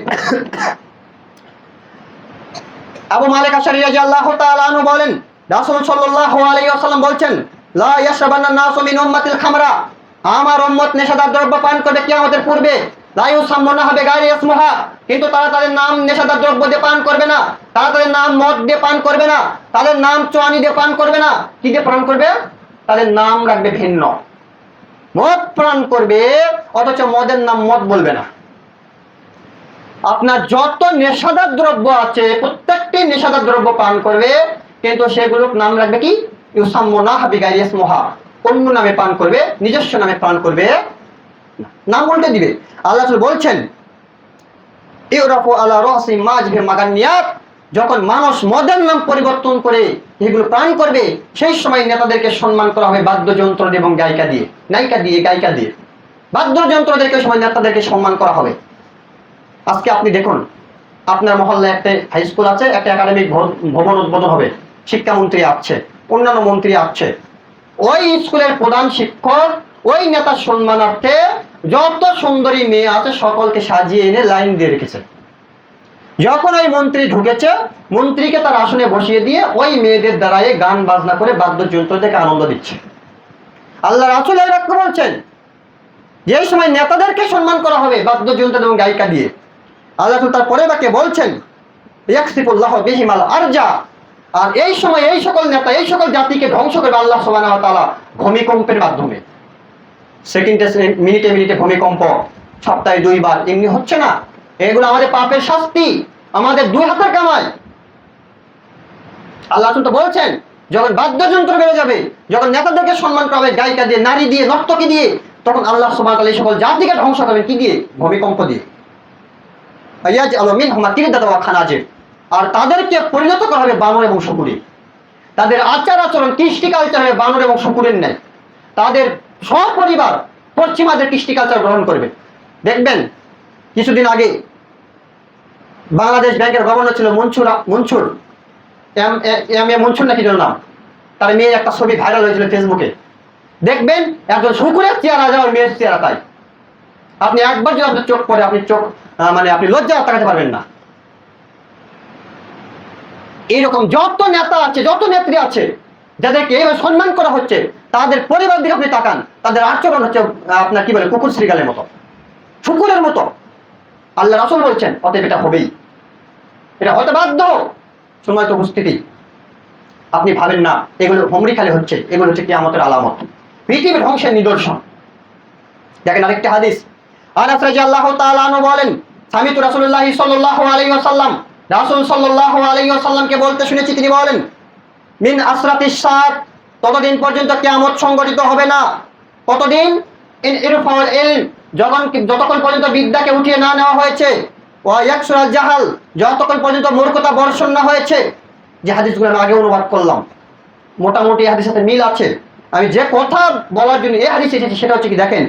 আবু মালিক আশআরী রাদিয়াল্লাহু তাআলা আনহু বলেন, রাসূল সাল্লাল্লাহু আলাইহি ওয়াসাল্লাম বলছেন, লা ইয়াশরাবান্না নাসু মিন উম্মাতিল খামরা, আমার উম্মত নেশাদার দ্রব্য পান করবে কিয়ামতের পূর্বে। লা ইউসাম্মুনাহা বিগাইরি ইসমুহা, কিন্তু তারা তাদের নাম নেশাদার দ্রব্য দিয়ে পান করবে না, তারা তাদের নাম মদ দিয়ে পান করবে না, তাদের নাম চুয়ানি দিয়ে পান করবে না। কি দিয়ে পান করবে? তাদের নাম রাখবে ভিন্ন, মদ পান করবে, অথচ মদের নাম মদ বলবে না। আপনার যত নেশাদার দ্রব্য আছে প্রত্যেকটি নেশাদার দ্রব্য পান করবে, কিন্তু সেগুলোর নাম রাখবে কি? ইউসাম্মুনাহা বিগাইরি ইসমুহা, অন্য নামে পান করবে, নিজস্ব নামে পান করবে, নাম উল্টে দিবে। আল্লাহ বলছেন, ইউরাফু আলা রাসি মাজিহি মাগানিয়াত, যখন মানুষ মদের নাম পরিবর্তন করে এগুলো পান করবে, সেই সময় নেতাদেরকে সম্মান করা হবে বাদ্যযন্ত্র এবং গায়িকা দিয়ে, বাদ্যযন্ত্রদেরকে সময় নেতাদেরকে সম্মান করা হবে। আজকে আপনি দেখুন, আপনার মহল্লায় একটা হাই স্কুল আছে, একটা একাডেমিক ভবন উদ্বোধন হবে, শিক্ষামন্ত্রী আসছে, অন্যান্য মন্ত্রী আসছে, ওই স্কুলের প্রধান শিক্ষক ওই নেতার সম্মানার্থে যত সুন্দরী মেয়ে আছে সকলকে সাজিয়ে এনে লাইন দিয়ে রেখেছে। যখন ওই মন্ত্রী ঢুকেছে, মন্ত্রীকে তার আসনে বসিয়ে দিয়ে ওই মেয়েদের দ্বারাই গান বাজনা করে বাদ্যযন্ত্র থেকে আনন্দ দিচ্ছে। আল্লাহ রাসূল এই বাক্য বলছেন, যে সময় নেতাদেরকে সম্মান করা হবে বাদ্যযন্ত্র এবং গায়িকা দিয়ে, আল্লাহ তার পরে বাক্যে বলছেন, ইয়াকসিফুল্লাহু বিহিমাল আরজা, আর এই সময় এই সকল নেতা, এই সকল জাতিকে ধ্বংস করবে আল্লাহ সুবহানাহু ওয়া তাআলা ভূমিকম্পের মাধ্যমে। সেকেন্ডে মিনিটে মিনিটে ভূমিকম্প, সপ্তাহে 2 বার, এমনি হচ্ছে না। এগুলো আমাদের পাপের শাস্তি, আমাদের 2 হাতের কামাই। আল্লাহ তো বলছেন, যখন বাদ্যযন্ত্র বেড়ে যাবে, যখন নেতাদেরকে সম্মান করা হবে গায়িকা দিয়ে, নারী দিয়ে, নর্তকী দিয়ে, তখন আল্লাহ সুবহানাহু ওয়া তাআলা এই সকল জাতিকে ধ্বংস করবেন কি দিয়ে? ভূমিকম্প দিয়ে। ইয়াজআলু মিনহুম কিরদাতা ওয়া খানাজির, আর তাদেরকে পরিণত করা হবে বানর এবং শকুনে। তাদের আচার আচরণ কৃষ্টি কালচার হবে বানর এবং শুকুরের ন্যায়। তাদের সপরিবার পশ্চিমাদের কৃষ্টি কালচার গ্রহণ করবে। দেখবেন কিছুদিন আগে বাংলাদেশ ব্যাংকের গভর্নর ছিল মনসুর এম এ মনসুর নাকি যেন নাম, তার মেয়ের একটা ছবি ভাইরাল হয়েছিল ফেসবুকে। দেখবেন একজন শুকুরের চেহারা যায়, মেয়ের চেহারা তাই। আপনি একবার যদি আপনার চোখ পড়ে আপনি চোখ আপনি লজ্জা তাকাতে পারবেন না। এইরকম যত নেতা আছে, যত নেত্রী আছে, যাদেরকে এইভাবে সম্মান করা হচ্ছে, তাদের পরিবার দিকে আপনি তাকান, তাদের আচরণ হচ্ছে আপনার কি বলে কুকুর শ্রীগালের মতো, শুকুরের মতো। আল্লাহ রাসূল বলছেন অতএব এটা হবেই, এটা হতে বাধ্য। সময় তো উপস্থিতি, আপনি ভাবেন না এগুলো হুমরি খালি হচ্ছে, এগুলো হচ্ছে কিয়ামতের আলামত, পৃথিবীর ধ্বংসের নিদর্শন। দেখেন আরেকটা হাদিস, আনাস রাদিয়াল্লাহু তাআলা আনহু বলেন, সামিতু রাসূলুল্লাহ সাল্লাল্লাহু আলাইহি ওয়াসাল্লাম, রাসূল সাল্লাল্লাহু আলাইহি ওয়াসাল্লামকে বলতে শুনেছি, তিনি বলেন, মিন আসরাতিস সাআত, ততদিন পর্যন্ত কিয়ামত সংঘটিত হবে না। কতদিন? ইন ইরফাউল ইলম, যতক্ষণ পর্যন্ত বিদ্যাকে উঠিয়ে না নেওয়া হয়েছে, ওয়া ইয়াকসুরাল জাহাল, যতক্ষণ পর্যন্ত মূর্খতা বর্ষণ না হয়েছে। যে হাদিসগুলো আমি আগে অনুবাদ করলাম, মোটামুটি হাদিসের সাথে মিল আছে। আমি যে কথা বলার জন্য এই হাদিস এসেছি সেটা হচ্ছে কি, দেখেন,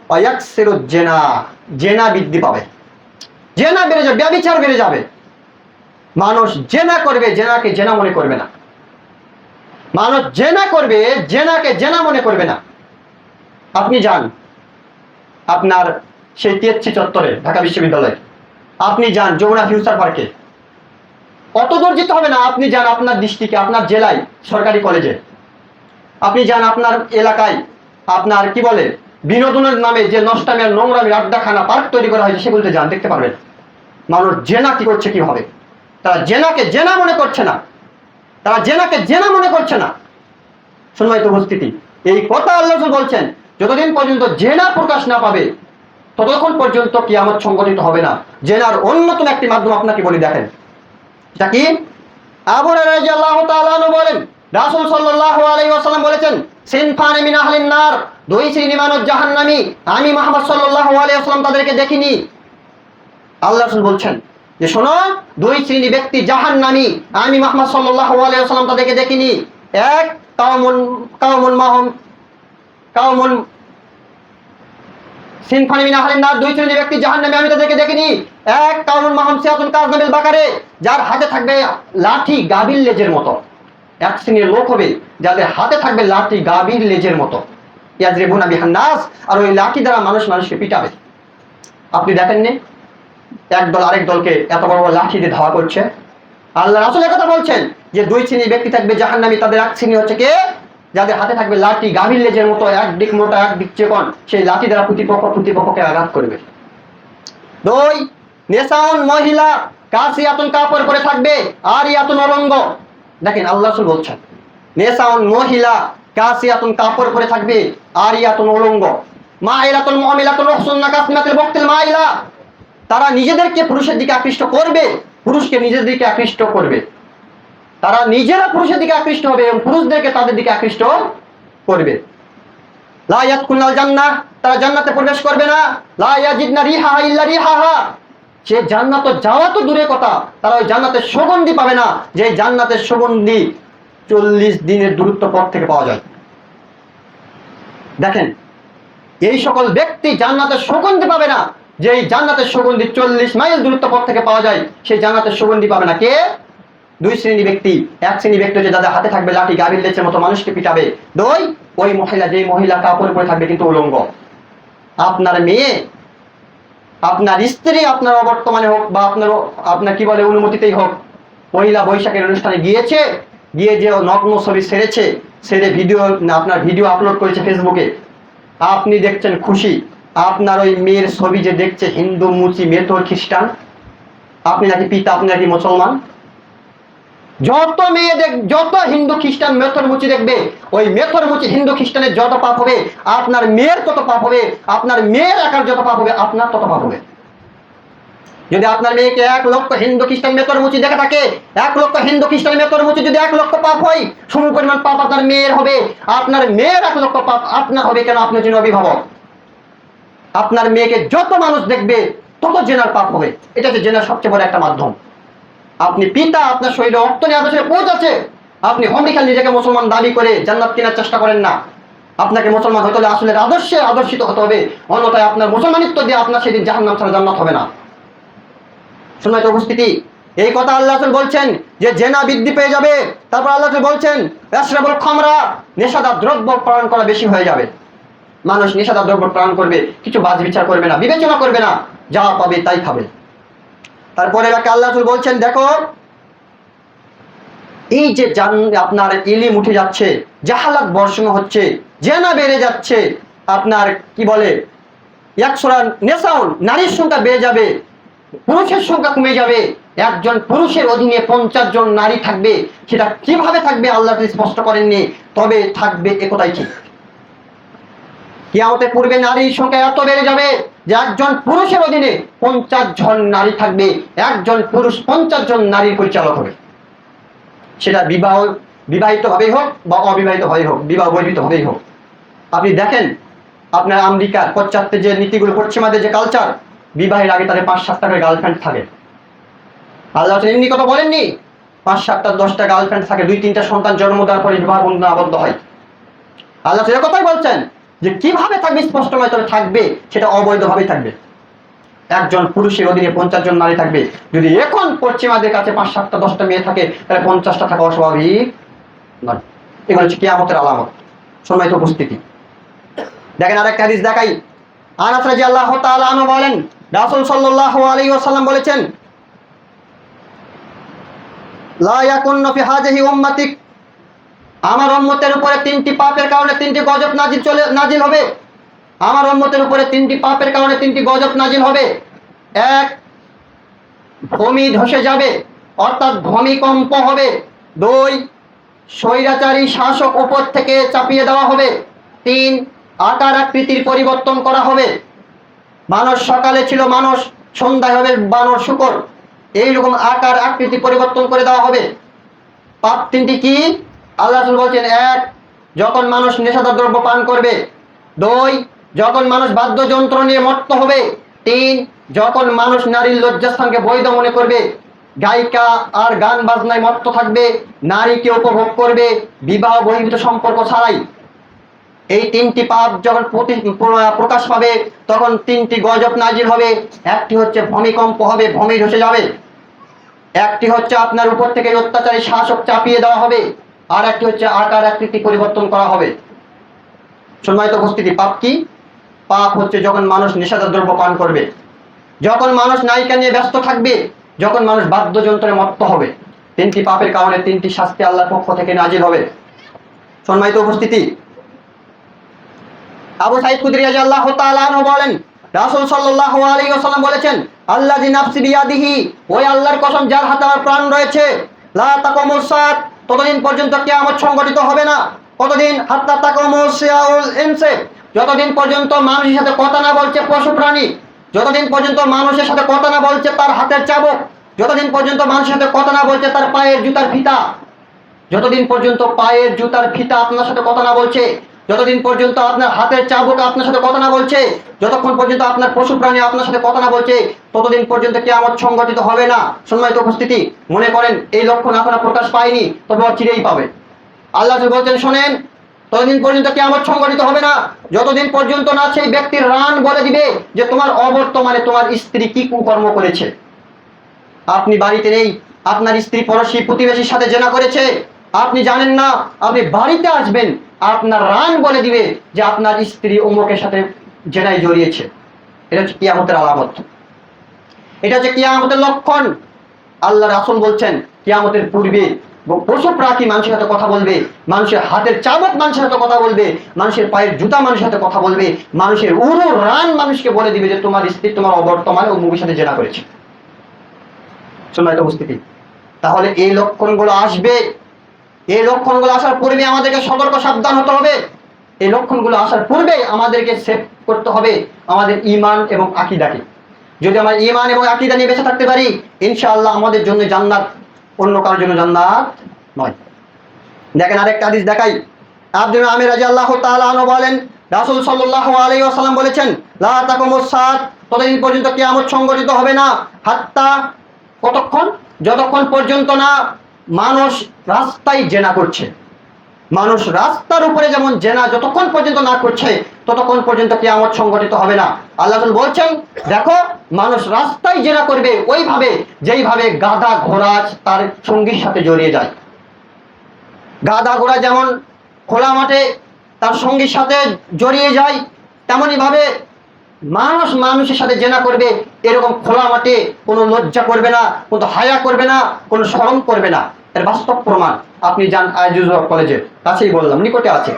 ওয়া ইয়াকসিরুজ জিনা, জেনা বৃদ্ধি পাবে, জেনা বেড়ে যাবে, ব্যভিচার বেড়ে যাবে। মানুষ জেনা করবে, জেনাকে জেনা মনে করবে না। মানুষ জেনা করবে, জেনাকে জেনা মনে করবে না। আপনি যান আপনার সেই টিএসসি চত্বরে, ঢাকা বিশ্ববিদ্যালয়ে, আপনি যান যমুনা ফিউচার পার্কে, অত দূর যেতে হবে না, আপনি যান আপনার ডিস্ট্রিক্টে, আপনার জেলায় সরকারি কলেজে, আপনি যান আপনার এলাকায়, আপনার কি বলে বিনোদনের নামে যে নষ্টামের নোংরামের আড্ডাখানা পার্ক তৈরি করা হয়েছে, সেগুলোতে যান, দেখতে পারবেন মানুষ জেনা কি করছে, কিভাবে তারা জেনাকে জেনা মনে করছে না, তারা জেনাকে জেনা মনে করছে না। সম্মানিত উপস্থিতি, এই কথা আল্লাহ রাসূল বলছেন, যতদিন পর্যন্ত জেনা প্রকাশ না পাবে ততক্ষণ পর্যন্ত কিয়ামত সংঘটিত হবে না। জেনার অন্যতম একটি মাধ্যম আপনাকে বলি, দেখেন এটা কি। আবু হুরায়রা রাদিয়াল্লাহু তাআলা আনহু বলেন, রাসূল সাল্লাল্লাহু আলাইহি ওয়াসাল্লাম বলেছেন, সিনফানি মিন আহলিন নার, দুই শ্রেণী মানুষ জাহান্নামী, আমি মুহাম্মদ সাল্লাল্লাহু আলাইহি ওয়াসাল্লাম তাদেরকে দেখিনি। আল্লাহ রাসূল বলছেন যে শোনো, দুই শ্রেণী ব্যক্তি জাহান্নামী, আমি মুহাম্মদ সাল্লাল্লাহু আলাইহি ওয়াসাল্লাম তাদেরকে দেখিনি। এক, কাউমুন সিনফানি মিন আহলিন নার, দুই শ্রেণী ব্যক্তি জাহান্নামী, আমি তাদেরকে দেখিনি। এক, কাউমুন মাহুম সিয়াতুন কাযনাবিল বাকারে, যার হাতে থাকবে লাঠি গাভীর লেজের মতো। এক শ্রেণীর লোক হবে যাদের হাতে থাকবে লাঠি গাভীর লেজের মতো, ইয়াজরিবুনা বিহান নাস, আর ওই লাঠি দ্বারা মানুষকে পিটাবে। আপনি দেখেননি একদল আরেক দলকে এত বড় বড় লাঠি দিয়ে ধাওয়া করছে? আল্লাহ রাসূল কথা বলছেন যে দুই শ্রেণীর ব্যক্তি থাকবে জাহান্নামী, তাদের এক শ্রেণী হচ্ছে কে, যাদের হাতে থাকবে লাঠি গাভীর লেজের মতো, এক দিক মোটা এক দিক চিকন, সেই লাঠি দ্বারা প্রতিপক্ষকে আঘাত করবে। দুই, নেসাউন, মহিলা, কাসিয়াতুন, কাপড় পরে থাকবে, আরিয়াতুন, অলঙ্গ। দেখেন আল্লাহ রাসূল বলছেন, নেসাউন, মহিলা, কাসিয়াতুন, কাপড় পরে থাকবে, আরিয়াতুন, অলঙ্গ, মাইলাতুন, মুমিলাতুন, উহসুন্না কাসমাতুল বক্তিল মাইলা, তারা নিজেদেরকে পুরুষের দিকে আকৃষ্ট করবে, পুরুষকে নিজেদের দিকে আকৃষ্ট করবে, তারা নিজেরা পুরুষের দিকে আকৃষ্ট হবে এবং পুরুষদেরকে তাদের দিকে আকৃষ্ট করবে। লা ইয়াদখুলুল জান্নাহ, তারা জান্নাতে প্রবেশ করবে না। লা ইয়াজিদনা রিহাহা ইল্লা রিহাহা, সে জান্নাতে যাওয়া তো দূরের কথা, তারা ওই জান্নাতের সুগন্ধি পাবে না, যে জান্নাতের সুগন্ধি 40 দিনের দূরত্ব পথ থেকে পাওয়া যায়। দেখেন এই সকল ব্যক্তি জান্নাতের সুগন্ধি পাবে না, যে জান্নাতের সুগন্ধি 40 মাইল দূরত্ব পথ থেকে পাওয়া যায়, সেই জান্নাতের সুগন্ধি পাবে না। কে? দুই শ্রেণী ব্যক্তি। এক শ্রেণী ব্যক্তি হচ্ছে যাদের হাতে থাকবে লাঠি গাভীর লেজের মতো, মানুষকে পিটাবে। দুই, ওই মহিলা, যে মহিলা কাপড় পরে থাকবে কিন্তু উলঙ্গ। আপনার মেয়ে, আপনার স্ত্রী, আপনার অবর্তমানে হোক বা আপনার কি বলে অনুমতিতেই হোক, পয়লা বৈশাখের অনুষ্ঠানে গিয়েছে, গিয়ে যে নগ্ন ছবি ছেড়ে আপনার ভিডিও আপলোড করেছে ফেসবুকে, আপনি দেখছেন খুশি। আপনার ওই মেয়ের ছবি যে দেখছে হিন্দু, মুচি, মেথর, খ্রিস্টান, আপনি নাকি পিতা, আপনি নাকি মুসলমান। যত মেয়ে যত হিন্দু, খ্রিস্টান, মেথর, মুচি দেখবে, ওই মেথর, মুচি, হিন্দু, খ্রিস্টানের যত পাপ হবে, আপনার মেয়ের তত পাপ হবে। আপনার মেয়ের একার যত পাপ হবে, আপনার তত পাপ হবে। যদি আপনার মেয়েকে 1 লক্ষ হিন্দু, খ্রিস্টান, মেথর, মুচি দেখে থাকে, 1 লক্ষ হিন্দু, খ্রিস্টান, মেথর, মুচি যদি 1 লক্ষ পাপ হয়, সম পরিমাণ পাপ আপনার মেয়ের হবে। আপনার মেয়ের 1 লক্ষ পাপ আপনার হবে। কেন? আপনি যিনি অভিভাবক। আপনার মেয়েকে যত মানুষ দেখবে তত জেনার পাপ হবে। এটা হচ্ছে জেনার সবচেয়ে বড় একটা মাধ্যম। আপনি পিতা, আপনার শরীরে রক্ত নেওয়া পৌঁছাচ্ছে, আপনি হমিকাল নিজেকে মুসলমান দাবি করে জান্নাত কেনার চেষ্টা করেন না। আপনাকে মুসলমান হতে হলে আসলে আদর্শে আদর্শিত হতে হবে, অন্যথায় আপনার মুসলমানিত্ব দিয়ে আপনার সেদিন জাহান্নাম ছাড়া জান্নাত হবে না। সম্মানিত উপস্থিতি, এই কথা আল্লাহ রাসূল বলছেন যে জেনা বৃদ্ধি পেয়ে যাবে। তারপর আল্লাহ রাসূল বলছেন ইয়াশরাবুল খামরা, নেশাদার দ্রব্য পান করা বেশি হয়ে যাবে। মানুষ নেশাদার দ্রব্য পান করবে, কিছু বাজ বিচার করবে না, বিবেচনা করবে না, যা পাবে তাই খাবে। তারপরে আল্লাহ রাসূল বলছেন দেখো, এই যে আপনার ইলিম উঠে যাচ্ছে, জাহালাত বর্ষণ হচ্ছে, জেনা বেড়ে যাচ্ছে, আপনার কি বলে ইয়াকসুরা নেসাউন, নারীর সংখ্যা বেড়ে যাবে, পুরুষের সংখ্যা কমে যাবে। একজন পুরুষের অধীনে 50 জন নারী থাকবে। সেটা কিভাবে থাকবে আল্লাহ স্পষ্ট করেননি, তবে থাকবে একথাই ঠিক। কিয়ামতের পূর্বে নারীর সংখ্যা এত বেড়ে যাবে যে একজন পুরুষের অধীনে 50 জন নারী থাকবে, একজন পুরুষ 50 জন নারীর পরিচালক হবে। সেটা বিবাহিত হবেই হোক বা অবিবাহিত হবেই হোক, বিবাহ বহির্ভূত হবেই হোক। আপনি দেখেন আপনার আমেরিকার পশ্চাত্যে যে নীতিগুলো, পশ্চিমাদের যে কালচার, বিবাহের আগে তাদের 5-7টা করে গার্লফ্রেন্ড থাকে। আল্লাহ এমনি কথা বলেননি, 5-7টা 10টা গার্লফ্রেন্ড থাকে, 2-3টা সন্তান জন্ম দেওয়ার পরে বিবাহ বন্ধনে আবদ্ধ হয়। আল্লাহ এ কথাই বলছেন যে কিভাবে থাকবে স্পষ্টময়, তবে থাকবে সেটা অবৈধভাবেই থাকবে। একজন পুরুষের অধীনে 50 জন নারী থাকবে। যদি এখন পশ্চিমাদের কাছে 5-7টা 10টা মেয়ে থাকে, তাহলে 50টা থাকা অস্বাভাবিক নয়। এগুলো হচ্ছে কিয়ামতের আলামত। সম্মানিত উপস্থিতি, দেখেন আরেকটা হাদিস দেখাই। আনাস রাদিয়াল্লাহু তাআলা আনহু বলেন রাসূল সাল্লাল্লাহু আলাইহি ওয়াসাল্লাম বলেছেন লা ইয়াকুন্নু ফি হাযিহি উম্মাতিক, আমার উম্মতের উপরে 3টি পাপের কারণে 3টি গজব নাজিল হবে। আমার উম্মতের উপরে 3টি পাপের কারণে 3টি গজব নাজিল হবে। 1, ভূমি ধসে যাবে, অর্থাৎ ভূমিকম্প হবে। 2, স্বৈরাচারী শাসক উপর থেকে চাপিয়ে দেওয়া হবে। 3, আকার আকৃতির পরিবর্তন করা হবে। মানুষ সকালে ছিল মানুষ, সন্ধ্যায় হবে বানর শূকর, এইরকম আকার আকৃতি পরিবর্তন করে দেওয়া হবে। পাপ 3টি কি আল্লাহ রাসূল বলছেন? 1, যখন মানুষ নেশাদার দ্রব্য পান করবে। 2, যখন মানুষ বাদ্যযন্ত্র নিয়ে মত্ত হবে। 3, যখন মানুষ নারীর লজ্জাস্থানকে বৈধ মনে করবে, গায়িকা আর গান বাজনায় মত্ত থাকবে, নারীকে উপভোগ করবে বিবাহ বহির্ভূত সম্পর্ক ছাড়াই। এই 3টি পাপ যখন প্রকাশ পাবে, তখন 3টি গজব নাজিল হবে। একটি হচ্ছে ভূমিকম্প হবে, ভূমি ধসে যাবে। একটি হচ্ছে আপনার উপর থেকে অত্যাচারী শাসক চাপিয়ে দেওয়া হবে। আর একটি হচ্ছে আকার আকৃতি পরিবর্তন করা হবে। সম্মানিত উপস্থিতি, পাপ কি? পাপ হচ্ছে যখন মানুষ নেশাদার দ্রব্য পান করবে, যখন মানুষ নায়িকা নিয়ে ব্যস্ত থাকবে, যখন মানুষ বাদ্যযন্ত্রে মত্ত হবে। 3টি পাপের কারণে 3টি শাস্তি আল্লাহর পক্ষ থেকে নাজিল হবে। সম্মানিত উপস্থিতি, আবু সাঈদ খুদরী রাদিয়াল্লাহু তাআলা আনহু বলেন রাসূল সাল্লাল্লাহু আলাইহি ওয়াসাল্লাম বলেছেন আল্লাযী নাফসি বিয়াদিহি, ওই আল্লাহর কসম যার হাতে আমার প্রাণ রয়েছে, লা তাকুমুস সাআত, ততদিন পর্যন্ত কিয়ামত সংঘটিত হবে না। কতদিন? হাত্তা তাকুমুস সিয়াউল ইনসি, যতদিন পর্যন্ত মানুষের সাথে কথা না বলছে পশু প্রাণী, যতদিন পর্যন্ত মানুষের সাথে কথা না বলছে তার হাতের চাবুক, যতদিন পর্যন্ত মানুষের সাথে কথা না বলছে তার পায়ের জুতার ফিতা, যতদিন পর্যন্ত পায়ের জুতার ফিতা আপনার সাথে কথা না বলছে, যতদিন পর্যন্ত আপনার হাতের চাবুক আপনার সাথে কথা না বলছে, যতক্ষণ পর্যন্ত আপনার পশু প্রাণী আপনার সাথে কথা না বলছে, ততদিন পর্যন্ত কিয়ামত সংঘটিত হবে না। সম্মানিত উপস্থিতি, মনে করেন এই লক্ষণ এখনো প্রকাশ পায়নি, তবে চিরেই পাবে। আল্লাহ বলছেন শোনেন, ততদিন পর্যন্ত কিয়ামত সংঘটিত হবে না যতদিন পর্যন্ত না সেই ব্যক্তির রান বলে দিবে যে তোমার অবর্তমানে তোমার স্ত্রী কি কুকর্ম করেছে। আপনি বাড়িতে নেই, আপনার স্ত্রী পড়োশী প্রতিবেশীর সাথে জেনা করেছে, আপনি জানেন না, আপনি বাড়িতে আসবেন, আপনার রান বলে দিবে যে আপনার স্ত্রী অমুকের সাথে জেনায় জড়িয়েছে। এটা হচ্ছে কিয়ামতের আলামত, এটা হচ্ছে কিয়ামতের লক্ষণ। আল্লাহ রাসূল বলছেন কিয়ামতের পূর্বে পশু প্রাণী মানুষের সাথে কথা বলবে, মানুষের হাতের চাবুক মানুষের সাথে কথা বলবে, মানুষের পায়ের জুতা মানুষের সাথে কথা বলবে, মানুষের উরু রান মানুষকে বলে দিবে যে তোমার স্ত্রী তোমার অবর্তমানে অমুকের সাথে জেনা করেছে। সম্মানিত উপস্থিতি, তাহলে এই লক্ষণগুলো আসবে। এই লক্ষণগুলো আসার পূর্বে আমাদেরকে সতর্ক সাবধান হতে হবে। এই লক্ষণগুলো আসার পূর্বে আমাদেরকে সেভ করতে হবে আমাদের ঈমান এবং আকীদাকে। যদি আমরা ঈমান এবং আকীদা নিয়ে বেঁচে থাকতে পারি, ইনশাআল্লাহ আমাদের জন্য জান্নাত, অন্য কারোর জন্য জান্নাত নয়। দেখেন আরেকটা হাদিস দেখাই। আব্দুল আমির রাদিয়াল্লাহু তাআলা আনহু বলেন রাসূল সাল্লাল্লাহু আলাইহি ওয়াসাল্লাম বলেছেন লা তাকুমুস সাআত, ততদিন পর্যন্ত কিয়ামত সংঘটিত হবে না। হাত্তা, কতক্ষণ? যতক্ষণ পর্যন্ত না মানুষ রাস্তায় জেনা করছে। মানুষ রাস্তার উপরে যেমন জেনা যতক্ষণ পর্যন্ত না করছে ততক্ষণ পর্যন্ত কিয়ামত সংঘটিত হবে না। আল্লাহ বলছেন দেখো মানুষ রাস্তায় জেনা করবে ওইভাবে যেইভাবে গাধা ঘোড়া তার সঙ্গীর সাথে জড়িয়ে যায়। গাধা ঘোড়া যেমন খোলা মাঠে তার সঙ্গীর সাথে জড়িয়ে যায়, তেমনই ভাবে মানুষ মানুষের সাথে জেনা করবে, এরকম খোলা মাঠে কোনো লজ্জা করবে না, কোনো হায়া করবে না, কোনো শরম করবে না। এর বাস্তব প্রমাণ আপনি যান আজিজুল হক কলেজে, কাছেই বললাম নিকটে আছে,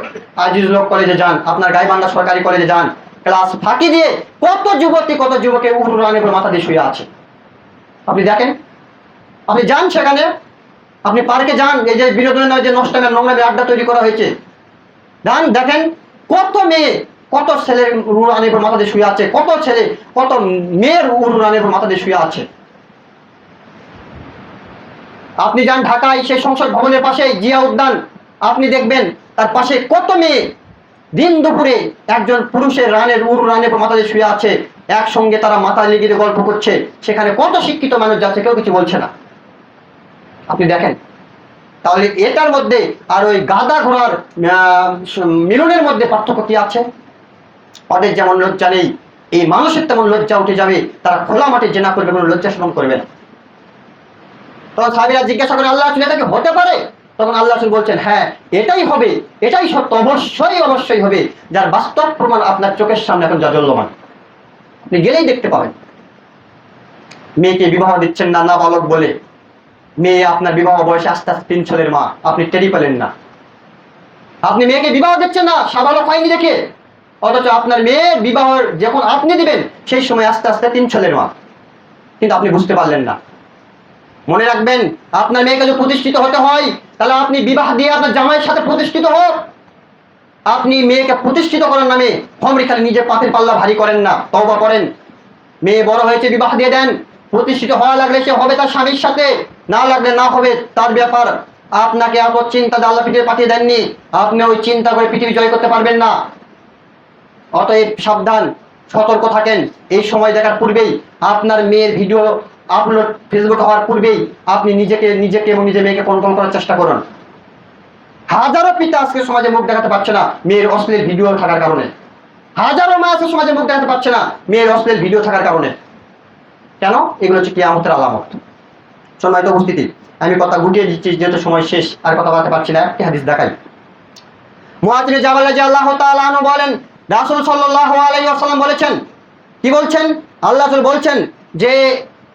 আজিজুল হক কলেজে যান, আপনার গাইবান্ধা সরকারি কলেজে যান, ক্লাস ফাঁকি দিয়ে কত যুবতী কত যুবকের উহুর রানের উপর মাথা দিয়ে শুয়ে আছে আপনি দেখেন। আপনি যান সেখানে, আপনি পার্কে যান, এই যে বিনোদনের যে নষ্টামের নোংরামের আড্ডা তৈরি করা হয়েছে, যান দেখেন কত মেয়ে কত ছেলের উড়ানের উপর মাথা দিয়ে শুয়ে আছে, কত ছেলে কত মেয়ের উড়ানের উপর মাথা দিয়ে শুয়ে আছে। আপনি যান ঢাকায় সেই সংসদ ভবনের পাশে জিয়া উদ্যান, আপনি দেখবেন তার পাশে কত মেয়ে দিন দুপুরে একজন পুরুষের রানের রানের উপর মাথা দিয়ে শুয়ে আছে, একসঙ্গে তারা মাথা লেগে গল্প করছে। সেখানে কত শিক্ষিত মানুষ যাচ্ছে, কেউ কিছু বলছে না। আপনি দেখেন তাহলে এটার মধ্যে আর ওই গাধা ঘোড়ার মিলনের মধ্যে পার্থক্য কি আছে? ওদের যেমন লজ্জা নেই, এই মানুষের তেমন লজ্জা উঠে যাবে, তারা খোলা মাঠে জেনা করবে, কোনো লজ্জা শরম করবে না। তখন সাহাবীরা জিজ্ঞাসা করে আল্লাহ রাসূল এটা কি হতে পারে? তখন আল্লাহ রাসূল বলছেন হ্যাঁ এটাই হবে, এটাই সত্য, অবশ্যই অবশ্যই হবে, যার বাস্তব প্রমাণ আপনার চোখের সামনে এখন জাজল্যমান, আপনি গেলেই দেখতে পাবেন। মেয়েকে বিবাহ দিচ্ছেন না নাবালক বলে, মেয়ে আপনার বিবাহ বয়সে আস্তে আস্তে 3 ছেলের মা, আপনি টেরি পেলেন না। আপনি মেয়েকে বিবাহ দিচ্ছেন না সাবালক হয়নি দেখে, অথচ আপনার মেয়ের বিবাহ যখন আপনি দিবেন সেই সময় আস্তে আস্তে 3 ছেলের মা, কিন্তু আপনি বুঝতে পারলেন না। মনে রাখবেন আপনার মেয়েকে যদি প্রতিষ্ঠিত হতে হয় তাহলে আপনি বিবাহ দিয়ে আপনার জামাইয়ের সাথে প্রতিষ্ঠিত হোক। আপনি মেয়েকে প্রতিষ্ঠিত করার নামে হমরি খালি নিজের পাপের পাল্লা ভারী করেন না, তওবা করেন। মেয়ে বড় হয়েছে বিবাহ দিয়ে দেন, প্রতিষ্ঠিত হওয়া লাগলে সে হবে তার স্বামীর সাথে, না লাগলে না হবে তার ব্যাপার। আপনাকে এত চিন্তা আল্লাহ পৃথিবী পাঠিয়ে দেননি, আপনি ওই চিন্তা করে পৃথিবী জয় করতে পারবেন না। অতএব সাবধান, সতর্ক থাকেন। এই সময় দেখার পূর্বেই আপনার মেয়ের ভিডিও আপলোড ফেসবুক হওয়ার পূর্বেই আপনি নিজেকে এবং নিজের মেয়েকে কন্ট্রোল করার চেষ্টা করুন। হাজারো পিতা আজকে সমাজে মুখ দেখাতে পারছে না মেয়ের অশ্লীল ভিডিও থাকার কারণে, হাজারো মা আজকে সমাজে মুখ দেখাতে পারছে না মেয়ের অশ্লীল ভিডিও থাকার কারণে। কেন? এগুলো হচ্ছে কিয়ামতের আলামত। সম্মানিত উপস্থিতি, আমি কথা গুটিয়ে দিচ্ছি যেহেতু সময় শেষ, আর কথা বলতে পারছি না। একটি হাদিস দেখাই। মুআয বিন জাবাল রাদিয়াল্লাহু তাআলা আনহু বলেন রাসূল সাল্লাল্লাহু আলাইহি ওয়াসাল্লাম বলেছেন, কি বলছেন? আল্লাহ রাসূল বলছেন যে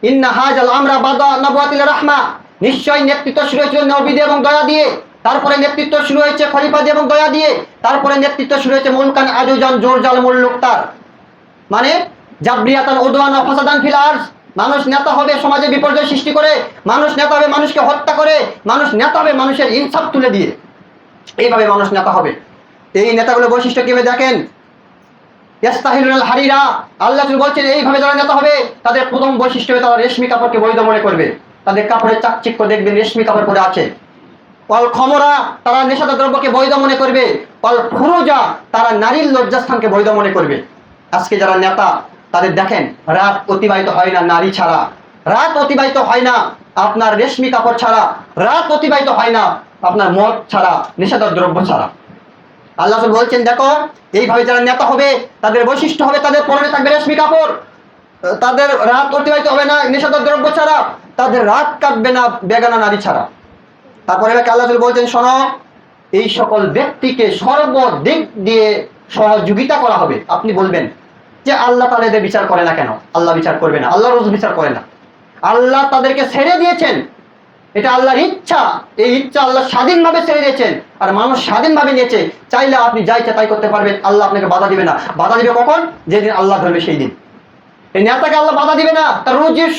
ইন্না হাযাল আমরা বাদা নবুয়াতিল রাহমা, নিশ্চয় নেতৃত্ব শুরু হয়েছিল নবী দিয়ে এবং দয়া দিয়ে, তারপরে নেতৃত্ব শুরু হয়েছে খলিফা দিয়ে এবং দয়া দিয়ে, তারপরে নেতৃত্ব শুরু হয়েছে মুলকান আজুজান জোরজাল মুলুকতার, মানে জাবরিয়াতান উদওয়ান ওয়া ফাসাদান ফিল আরজ। মানুষ নেতা হবে সমাজে বিপর্যয় সৃষ্টি করে, মানুষ নেতা হবে মানুষকে হত্যা করে, মানুষ নেতা হবে মানুষের ইনসাফ তুলে দিয়ে, এইভাবে মানুষ নেতা হবে। এই নেতাগুলো বৈশিষ্ট্য কিভাবে দেখেন? ইস্তাহিলুল হারিরা, আল্লাহ বলছেন এইভাবে যারা নেতা হবে তাদের প্রথম বৈশিষ্ট্য হবে তারা রেশমি কাপড়কে বৈধ মনে করবে, তাদের কাপড়ের চাকচিক্য দেখবেন রেশমি কাপড় পরে আছে। অল খমরা, তারা নেশাদার দ্রব্যকে বৈধ মনে করবে। অল ফুরুজা, তারা নারীর লজ্জাস্থানকে বৈধ মনে করবে। আজকে যারা নেতা তাদের দেখেন রাত অতিবাহিত হয় না নারী ছাড়া, রাত অতিবাহিত হয় না আপনার রেশমি কাপড় ছাড়া, রাত অতিবাহিত হয় না আপনার মদ ছাড়া, নেশাদার দ্রব্য ছাড়া। আল্লাহ বলছেন দেখো এইভাবে যারা নেতা হবে তাদের বৈশিষ্ট্য হবে তাদের পরনে থাকবে রেশমি কাপড়, তাদের রাত অতিবাহিত হবে না নেশাদার দ্রব্য ছাড়া, তাদের রাত কাটবে না বেগানা নারী ছাড়া। তারপরে আল্লাহ বলছেন শোনো, এই সকল ব্যক্তিকে সর্বদিক দিয়ে সহযোগিতা করা হবে। আপনি বলবেন যে আল্লাহ তাহলে এদের বিচার করে না কেন? আল্লাহ বিচার করবে না, আল্লাহ রোজ বিচার করে না। আল্লাহ তাদেরকে ছেড়ে দিয়েছেন, এটা আল্লাহর ইচ্ছা, এই ইচ্ছা আল্লাহ স্বাধীনভাবে ছেড়ে দিয়েছেন, আর মানুষ স্বাধীনভাবে নিয়েছে। চাইলে আপনি যা ইচ্ছা তাই করতে পারবেন, আল্লাহ আপনাকে বাধা দিবে না। বাধা দিবে কখন? যেদিন আল্লাহ ধরবে সেই দিন। এই নেতাকে আল্লাহ বাধা দিবে না, তার রুজির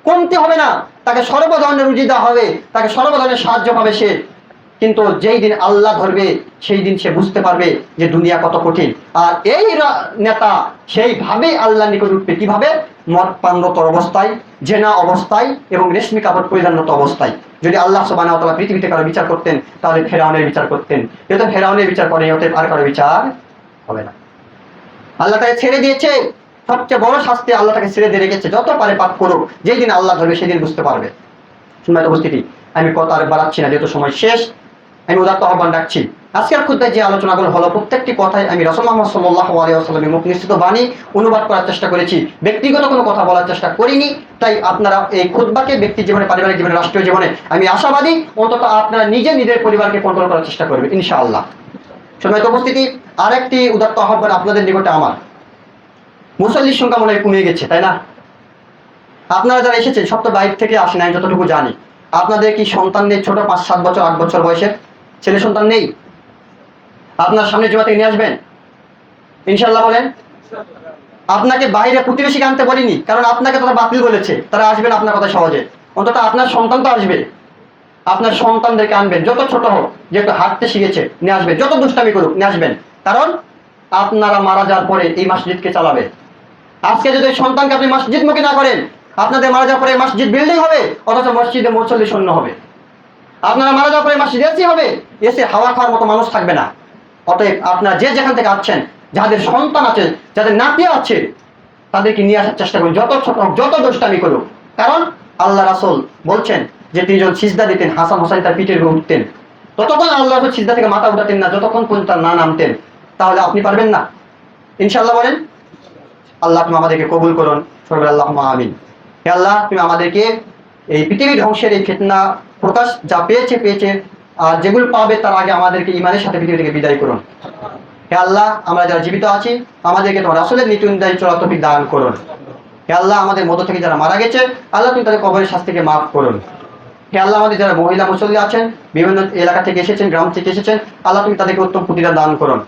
কমতি হবে না, তাকে সর্ব ধরনের রুজি দেওয়া হবে, তাকে সর্ব ধরনের সাহায্য পাবে সে। কিন্তু যেই দিন আল্লাহ ধরবে সেই দিন সে বুঝতে পারবে যে দুনিয়া কত কঠিন। আর এই নেতা সেইভাবেই আল্লাহ নিকট উঠবে, কিভাবে? মদ পানরত অবস্থায়, জেনা অবস্থায় এবং রেশমি কাপড় পরিধানরত অবস্থায়। যদি আল্লাহ সুবহানাহু ওয়া তাআলা পৃথিবীতে কারো বিচার করতেন তাহলে ফেরাউনের বিচার করতেন, যেহেতু ফেরাউনের বিচার করেন অতএব আর কারো বিচার হবে না। আল্লাহ তাকে ছেড়ে দিয়েছে, সবচেয়ে বড় শাস্তি আল্লাহ তাকে ছেড়ে দিয়ে রেখেছে, যত পারে পাপ করুক, যেই দিন আল্লাহ ধরবে সেদিন বুঝতে পারবে। সম্মানিত উপস্থিতি, আমি কথা আর বাড়াচ্ছি না, যেহেতু সময় শেষ। আমি উদাত্ত আহ্বান রাখছি, আজকের খুদ্ায় যে আলোচনাগুলো হলো প্রত্যেকটি কথাই আমি রাসূল মুহাম্মদ সাল্লাল্লাহু আলাইহি ওয়াসাল্লামের মুখ নিঃসৃত বাণী অনুবাদ করার চেষ্টা করেছি, ব্যক্তিগত কোনো কথা বলার চেষ্টা করিনি। তাই আপনারা এই খুতবাকে ব্যক্তি জীবনে, পারিবারিক জীবনে, রাষ্ট্রীয় জীবনে আমি আশাবাদী অন্তত আপনারা নিজের পরিবারকে কন্ট্রোল করার চেষ্টা করবেন ইনশাআল্লাহ। সম্মানিত উপস্থিতি, আরেকটি উদাত্ত আহ্বান আপনাদের নিকটে আমার। মুসল্লির সংখ্যা মনে হয় কমে গেছে, তাই না? আপনারা যারা এসেছেন সব তো বাইরে থেকে আসেন, আমি যতটুকু জানি। আপনাদের কি সন্তান নেই? ছোট 5-7 বছর 8 বছর বয়সের ছেলে সন্তান নেই? আপনার সামনে জুমা থেকে নিয়ে আসবেন ইনশাআল্লাহ, বলেন। আপনাকে বাইরে প্রতিবেশীকে আনতে বলিনি, কারণ আপনাকে তারা বাতিল বলেছে, তারা আসবেন আপনার কথা সহজে। অন্তত আপনার সন্তান তো আসবে, আপনার সন্তানদেরকে আনবেন, যত ছোট হোক, যেহেতু হাঁটতে শিখেছে নিয়ে আসবেন, যত দুষ্টামি করুক নিয়ে আসবেন, কারণ আপনারা মারা যাওয়ার পরে এই মসজিদকে চালাবে। আজকে যদি সন্তানকে আপনি মসজিদমুখী না করেন, আপনাদের মারা যাওয়ার পরে মসজিদ বিল্ডিং হবে, অথচ মসজিদে মুসল্লি শূন্য হবে। আপনারা মারা যাওয়ার পরে মসজিদ এসি হবে, এসে হাওয়া খাওয়ার মতো মানুষ থাকবে না। অতএব আপনারা যে যেখান থেকে আসছেন, যাদের সন্তান আছে, যাদের নাতি আছে, তাদেরকে নিয়ে আসার চেষ্টা করুন, যত ছোট হোক, যত দুষ্টামি করুক। কারণ আল্লাহ রাসূল বলছেন যে 3 জন সিজদা দিতেন, হাসান হোসেন তার পিঠের উপর উঠতেন, ততক্ষণ আল্লাহ রাসূল সিজদা থেকে মাথা উঠাতেন না যতক্ষণ পর্যন্ত না নামতেন। তাহলে আপনি পারবেন না ইনশাআল্লাহ, বলেন। আল্লাহ তুমি আমাদেরকে কবুল করুন, সবাই আল্লাহুম্মা আমিন। হে আল্লাহ, তুমি আমাদেরকে এই পৃথিবী ধ্বংসের এই ফিতনা প্রকাশ যা পেয়েছে, আর যেগুলো পাবে তার আগে আমাদেরকে ঈমানের সাথে পৃথিবী থেকে বিদায় করুন। হে আল্লাহ, আমরা যারা জীবিত আছি আমাদেরকে তোমার রাসূলের নীতি অনুযায়ী চলার তৌফিক দান করুন। হে আল্লাহ, আমাদের মধ্য থেকে যারা মারা গেছে আল্লাহ তুমি তাদের কবরের শাস্তিকে মাফ করুন। হে আল্লাহ, আমাদের যারা মহিলা মুসল্লি আছেন, বিভিন্ন এলাকা থেকে এসেছেন, গ্রাম থেকে এসেছেন, আল্লাহ তুমি তাদেরকে উত্তম প্রতিদান দান করুন।